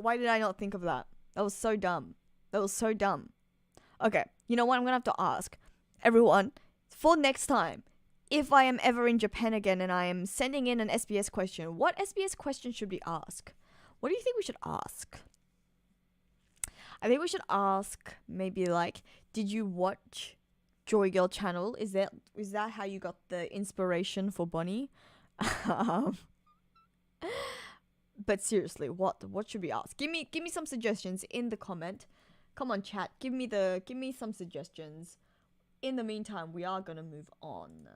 Why did I not think of that? That was so dumb. Okay, you know what? I'm gonna have to ask everyone for next time. If I am ever in Japan again and I am sending in an SBS question, what SBS question should we ask? What do you think we should ask? I think we should ask maybe like, did you watch JoyGirl channel? Is that how you got the inspiration for Bonnie? But seriously, what should we ask? Give me some suggestions in the comment. Come on, chat. Give me some suggestions. In the meantime, we are gonna move on.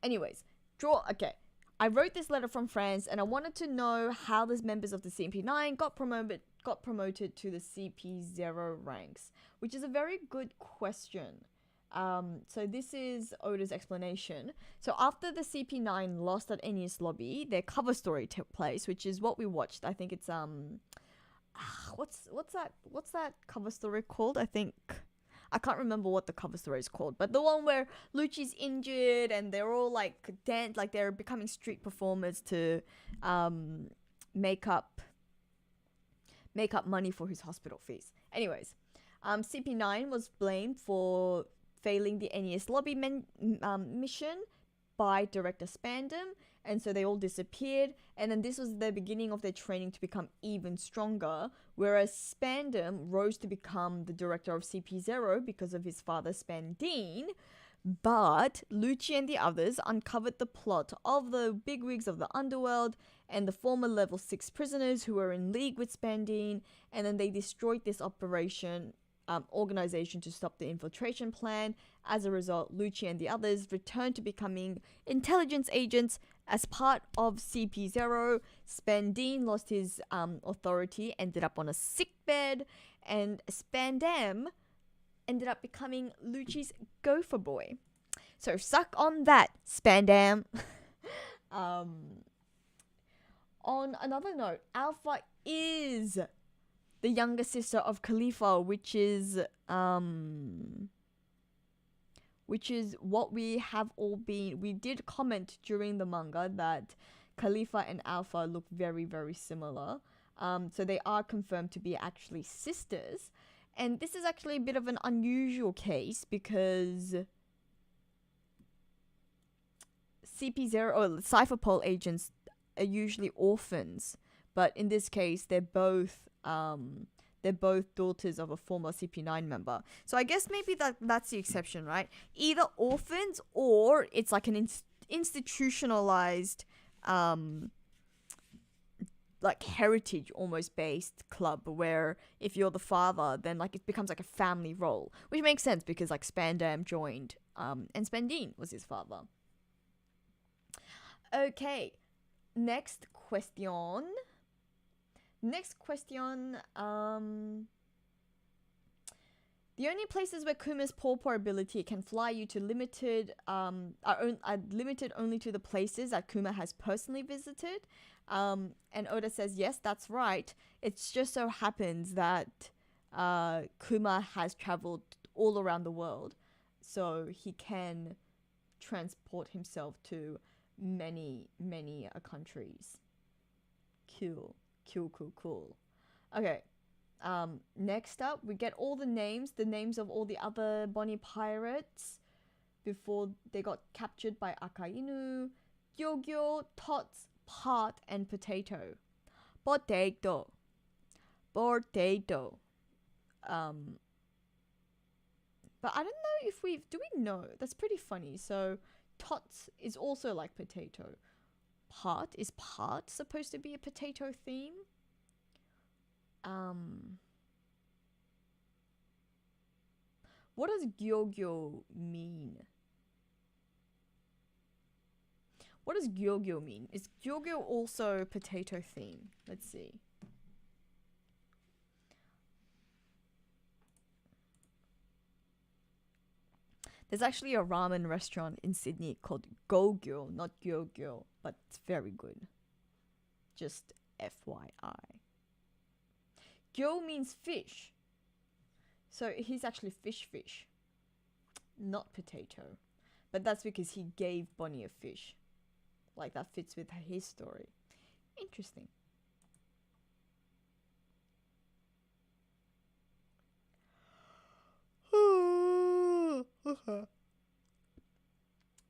Anyways, okay. I wrote this letter from France, and I wanted to know how the members of the CP9 got promoted to the CP0 ranks, which is a very good question. So this is Oda's explanation. So after the CP9 lost at Enies Lobby, their cover story took place, which is what we watched. I think it's what's that cover story called? I can't remember what the cover story is called, but the one where Lucci's injured and they're all like they're becoming street performers to make up money for his hospital fees. Anyways, CP9 was blamed for failing the NES lobby mission by Director Spandam, and so they all disappeared, and then this was the beginning of their training to become even stronger, whereas Spandam rose to become the director of CP0 because of his father Spandine, but Lucci and the others uncovered the plot of the bigwigs of the underworld and the former level 6 prisoners who were in league with Spandine, and then they destroyed this organization to stop the infiltration plan. As a result, Lucci and the others returned to becoming intelligence agents as part of CP0. Spandine lost his authority, ended up on a sick bed, and Spandam ended up becoming Lucci's gopher boy. So suck on that, Spandam. On another note, Alpha is the younger sister of Khalifa, which is what we have all been. We did comment during the manga that Khalifa and Alpha look very, very similar. So they are confirmed to be actually sisters. And this is actually a bit of an unusual case because CP0 or Cypher Pole agents are usually orphans, but in this case they're both daughters of a former CP9 member. So I guess maybe that's the exception, right? Either orphans or it's like an institutionalized like heritage almost based club where if you're the father then like it becomes like a family role, which makes sense because like Spandam joined and Spandine was his father. Okay, next question. The only places where Kuma's pawpaw ability can fly you to are limited only to the places that Kuma has personally visited. And Oda says, yes, that's right. It just so happens that Kuma has traveled all around the world, so he can transport himself to many countries. Cool. Okay. Next up, we get all the names of all the other Bonnie pirates before they got captured by Akainu, Gyogyo, Tots, Pot, and Potato. Potato. But I don't know if we know? That's pretty funny. So Tots is also like potato. Is part supposed to be a potato theme? What does Gyogyo mean? What does Gyogyo mean? Is Gyogyo also potato theme? Let's see. There's actually a ramen restaurant in Sydney called Go-Gyo, not Gyogyo, but it's very good. Just FYI. Gyo means fish. So he's actually fish. Not potato. But that's because he gave Bonnie a fish. Like that fits with his story. Interesting.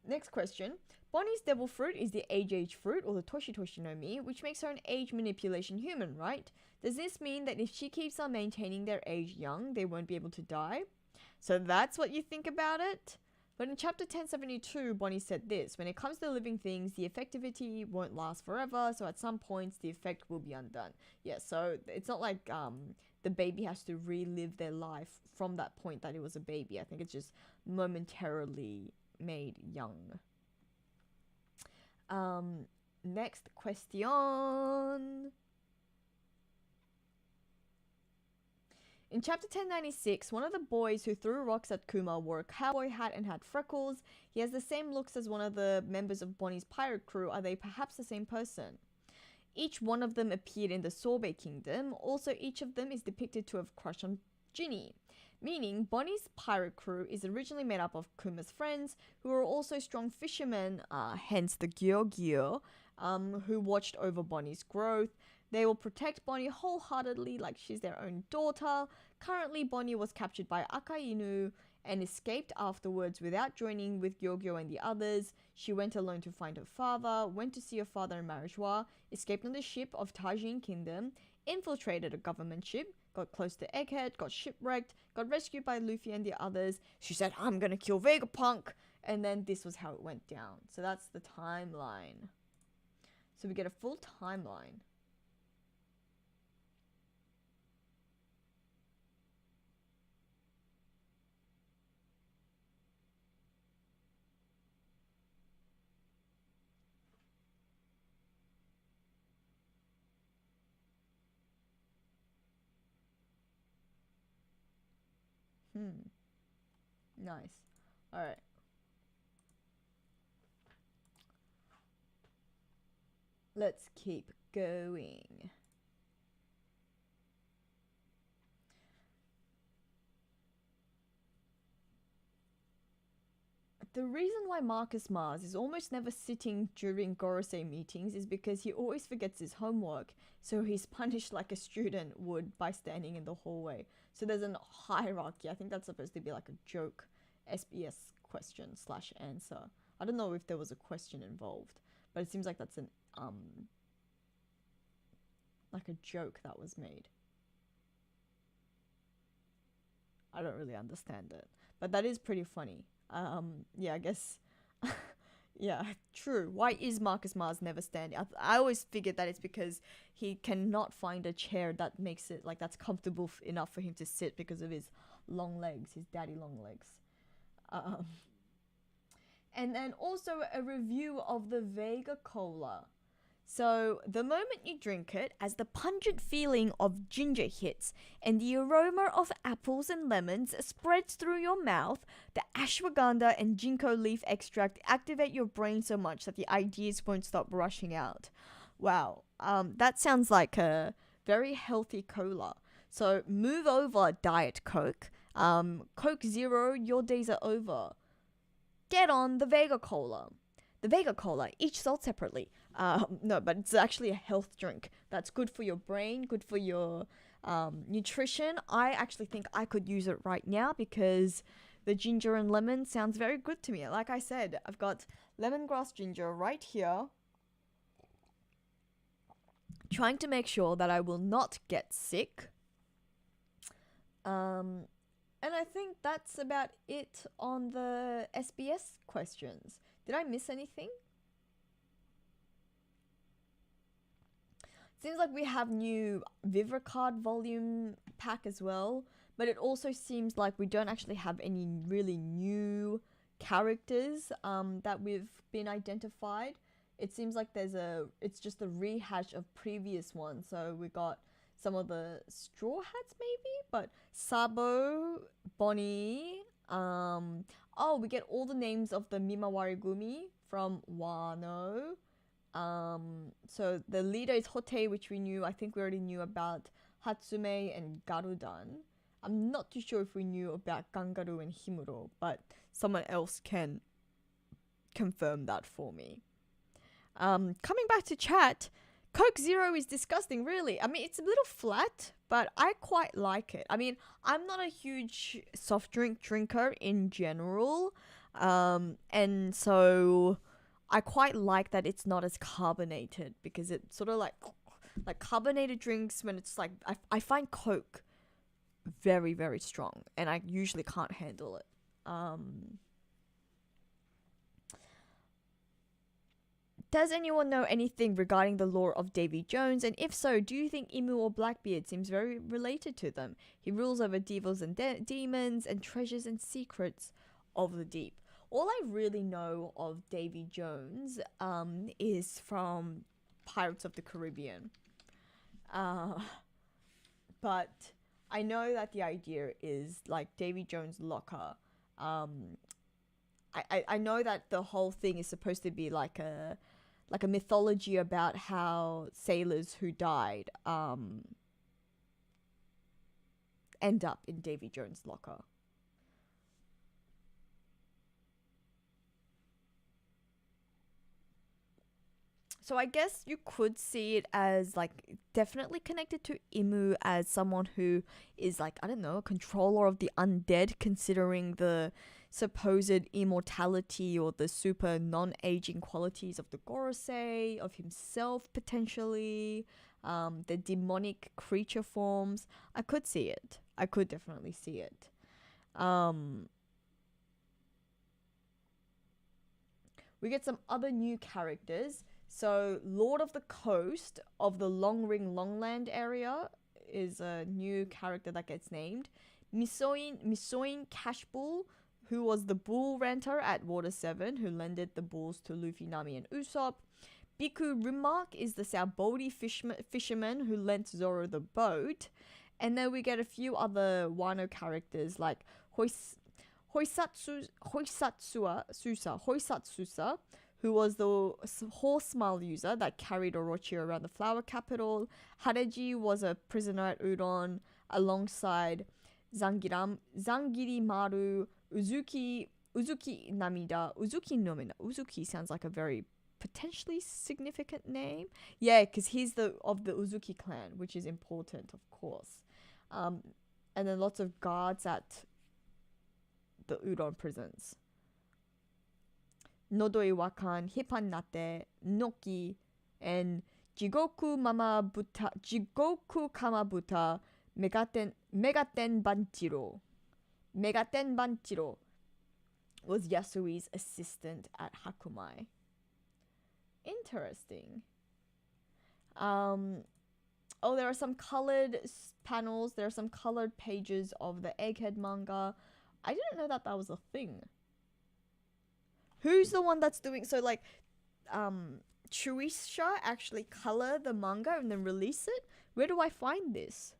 Next question. Bonnie's devil fruit is the age fruit, or the Toshi Toshi no Mi, which makes her an age manipulation human, right? Does this mean that if she keeps on maintaining their age young, they won't be able to die? So that's what you think about it? But in chapter 1072, Bonnie said this: when it comes to living things, the effectivity won't last forever, so at some points the effect will be undone. Yeah, so it's not like the baby has to relive their life from that point that it was a baby. I think it's just momentarily made young. Next question. In chapter 1096, one of the boys who threw rocks at Kuma wore a cowboy hat and had freckles. He has the same looks as one of the members of Bonnie's pirate crew. Are they perhaps the same person? Each one of them appeared in the Sorbet Kingdom. Also, each of them is depicted to have crushed on Ginny. Meaning, Bonnie's pirate crew is originally made up of Kuma's friends, who are also strong fishermen, hence the Gyogyo, who watched over Bonnie's growth. They will protect Bonnie wholeheartedly like she's their own daughter. Currently, Bonnie was captured by Akainu and escaped afterwards without joining with Gyogyo and the others. She went alone to find her father, went to see her father in Marijois, escaped on the ship of Tajin Kingdom, infiltrated a government ship, got close to Egghead, got shipwrecked, got rescued by Luffy and the others. She said, "I'm gonna kill Vegapunk," and then this was how it went down. So that's the timeline. So we get a full timeline. Nice. Alright. Let's keep going. The reason why Marcus Mars is almost never sitting during Gorosei meetings is because he always forgets his homework, so he's punished like a student would by standing in the hallway. So there's a hierarchy. I think that's supposed to be like a joke SBS question / answer. I don't know if there was a question involved, but it seems like that's an like a joke that was made. I don't really understand it, but that is pretty funny. Yeah, I guess. Yeah, true. Why is Marcus Mars never standing? I always figured that it's because he cannot find a chair that makes it like that's comfortable enough for him to sit because of his long legs, his daddy long legs. And then also a review of the Vega Cola. So the moment you drink it, as the pungent feeling of ginger hits and the aroma of apples and lemons spreads through your mouth, the ashwagandha and ginkgo leaf extract activate your brain so much that the ideas won't stop rushing out. Wow, that sounds like a very healthy cola. So move over, Diet Coke. Coke Zero, your days are over. Get on the Vega Cola. The Vega Cola, each sold separately. No, but it's actually a health drink that's good for your brain, good for your nutrition. I actually think I could use it right now because the ginger and lemon sounds very good to me. Like I said, I've got lemongrass ginger right here, trying to make sure that I will not get sick. And I think that's about it on the SBS questions. Did I miss anything? Seems like we have new Vivricard volume pack as well, but it also seems like we don't actually have any really new characters that we've been identified. It seems like it's just a rehash of previous ones. So we got some of the Straw Hats maybe, but Sabo, Bonnie, we get all the names of the Mimawari Gumi from Wano. So the leader is Hote, which we knew. I think we already knew about Hatsume and Garudan. I'm not too sure if we knew about Gangaru and Himuro, but someone else can confirm that for me. Coming back to chat, Coke Zero is disgusting, really. I mean, it's a little flat, but I quite like it. I mean, I'm not a huge soft drink drinker in general, and so I quite like that it's not as carbonated because it's sort of like carbonated drinks when it's like, I find Coke very, very strong and I usually can't handle it. Does anyone know anything regarding the lore of Davy Jones? And if so, do you think Imu or Blackbeard seems very related to them? He rules over devils and demons and treasures and secrets of the deep. All I really know of Davy Jones is from Pirates of the Caribbean. But I know that the idea is like Davy Jones' locker. I know that the whole thing is supposed to be like a mythology about how sailors who died end up in Davy Jones' locker. So I guess you could see it as like definitely connected to Imu as someone who is like, I don't know, a controller of the undead, considering the supposed immortality or the super non-aging qualities of the Gorosei, of himself potentially, the demonic creature forms. I could see it. I could definitely see it. We get some other new characters. So Lord of the Coast of the Long Ring Longland area is a new character that gets named. Misoin Cashbull, who was the bull ranter at Water 7, who lended the bulls to Luffy, Nami, and Usopp. Biku Rimark is the Saobodi fisherman who lent Zoro the boat. And then we get a few other Wano characters like Hoisatsusa, who was the horse smile user that carried Orochi around the flower capital. Hareji was a prisoner at Udon alongside Zangirimaru, Uzuki Namida. Uzuki sounds like a very potentially significant name. Yeah, because he's of the Uzuki clan, which is important, of course. And then lots of guards at the Udon prisons. Nodoi Wakan, Hipannate, Noki, and Jigoku Kamabuta, Megaten Banchiro. Megaten Banchiro was Yasui's assistant at Hakumai. Interesting. There are some colored panels. There are some colored pages of the Egghead manga. I didn't know that was a thing. Who's the one that's doing so? Like, Shueisha actually color the manga and then release it. Where do I find this?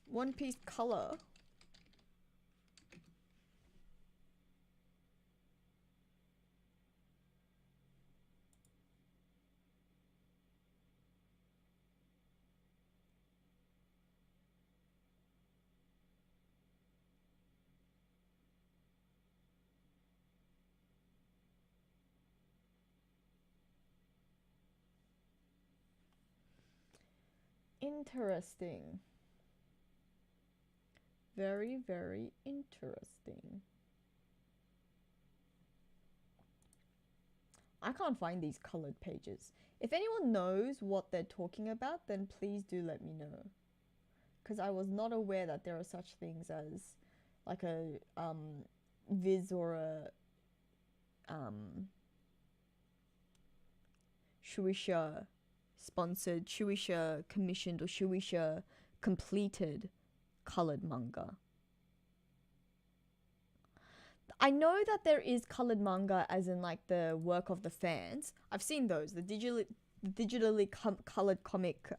One Piece color. Interesting. Very, very interesting. I can't find these colored pages. If anyone knows what they're talking about, then please do let me know. Because I was not aware that there are such things as like a Viz or a Shueisha sponsored, Shueisha commissioned, or Shueisha completed colored manga. I know that there is colored manga as in like the work of the fans. I've seen those, the digitally colored comic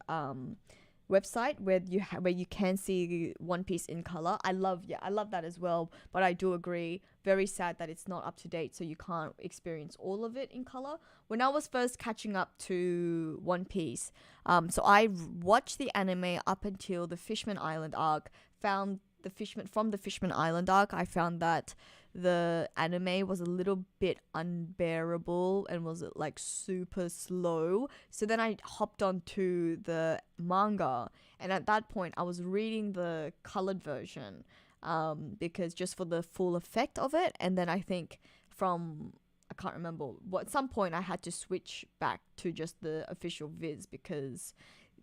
website where you can see One Piece in color. I love that as well, but I do agree, very sad that it's not up to date, so you can't experience all of it in color. When I was first catching up to One Piece, so I watched the anime up until the Fishman Island arc. From the Fishman Island arc, I found that the anime was a little bit unbearable and was like super slow. So then I hopped onto the manga, and at that point I was reading the colored version because just for the full effect of it. And then I think I can't remember at some point I had to switch back to just the official Viz because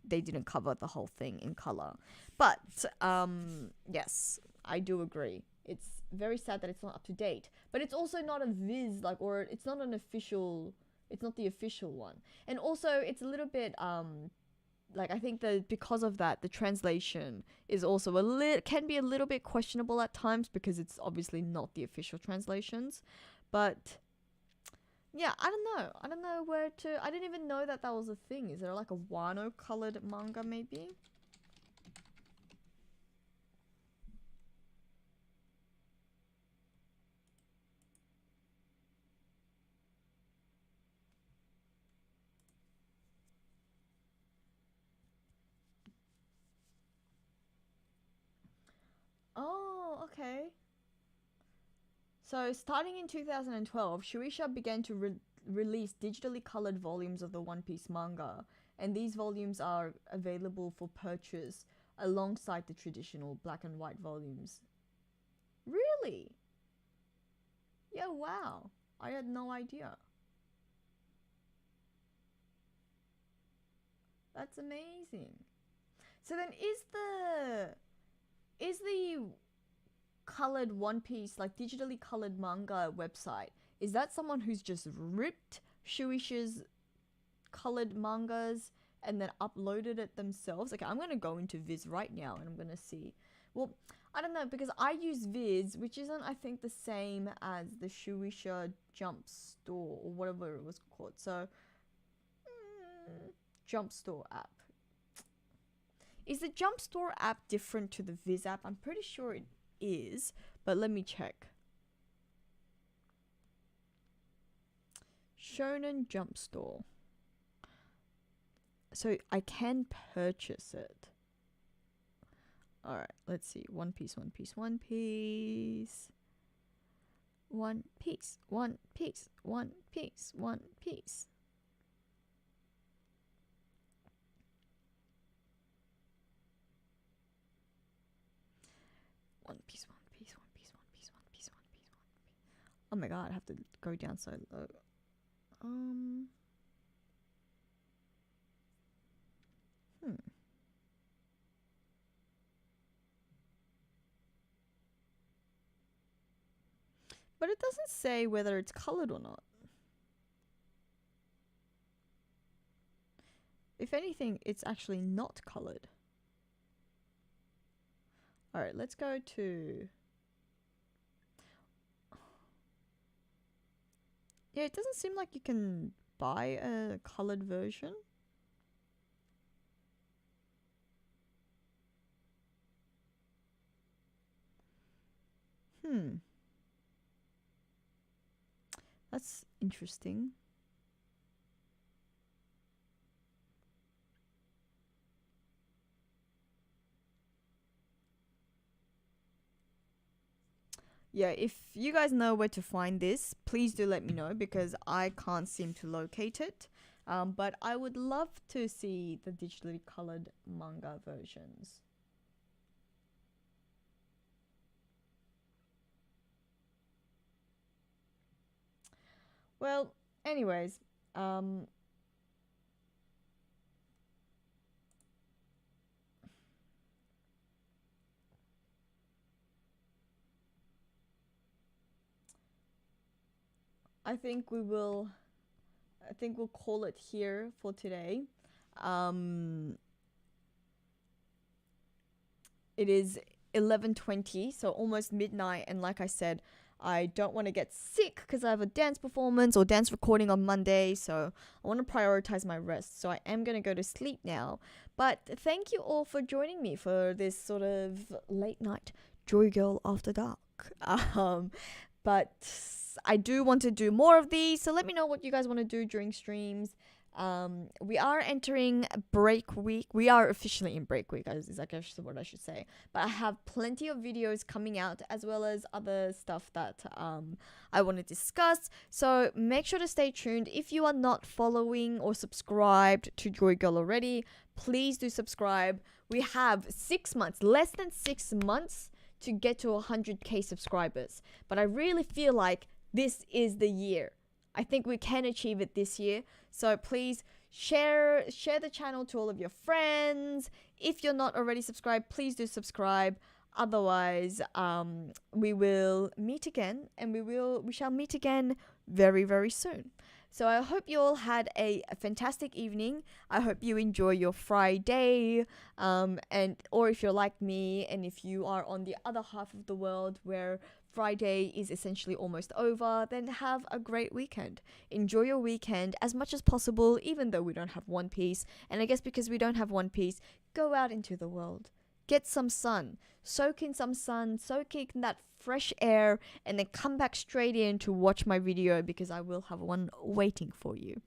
they didn't cover the whole thing in color. But yes, I do agree. It's very sad that it's not up to date, but it's also not a Viz, like, or it's not the official one. And also it's a little bit like, I think that because of that, the translation is also can be a little bit questionable at times because it's obviously not the official translations. But yeah, I don't know where to. I didn't even know that was a thing. Is there like a Wano colored manga maybe? Oh, okay. So, starting in 2012, Shueisha began to release digitally colored volumes of the One Piece manga, and these volumes are available for purchase alongside the traditional black and white volumes. Really? Yeah, wow. I had no idea. That's amazing. So then is the colored One Piece, like digitally colored manga website, is that someone who's just ripped Shueisha's colored mangas and then uploaded it themselves? Okay, I'm gonna go into Viz right now and I'm gonna see. Well, I don't know, because I use Viz, which isn't, I think, the same as the Shueisha Jump Store or whatever it was called. So Jump Store app. Is the Jump Store app different to the Viz app? I'm pretty sure it is, but let me check. Shonen Jump Store. So I can purchase it. Alright, let's see. One Piece, One Piece, One Piece. One Piece, One Piece, One Piece, One Piece. One Piece, One Piece, One Piece, One Piece, One Piece, One Piece, One Piece. Oh my god, I have to go down so low. But it doesn't say whether it's colored or not. If anything, it's actually not colored. Alright, let's go to... Yeah, it doesn't seem like you can buy a colored version. That's interesting. Yeah, if you guys know where to find this, please do let me know because I can't seem to locate it. But I would love to see the digitally colored manga versions. Well, anyways, I think we'll call it here for today. It is 11:20, so almost midnight, and like I said, I don't want to get sick because I have a dance performance or dance recording on Monday, so I want to prioritize my rest. So I am going to go to sleep now. But thank you all for joining me for this sort of late night Joy Girl After Dark. But I do want to do more of these, so let me know what you guys want to do during streams. We are entering break week. We are officially in break week, is I guess what I should say. But I have plenty of videos coming out as well as other stuff that I want to discuss. So make sure to stay tuned. If you are not following or subscribed to JoyGirl already, please do subscribe. We have 6 months, less than 6 months to get to 100k subscribers. But I really feel like this is the year. I think we can achieve it this year. So please share the channel to all of your friends. If you're not already subscribed, please do subscribe. Otherwise, we will meet again, and we shall meet again very, very soon. So I hope you all had a fantastic evening. I hope you enjoy your Friday. Or if you're like me, and if you are on the other half of the world where Friday is essentially almost over, then have a great weekend. Enjoy your weekend as much as possible, even though we don't have One Piece. And I guess because we don't have One Piece, go out into the world. Get some sun. Soak in some sun. Soak in that fresh air. And then come back straight in to watch my video because I will have one waiting for you.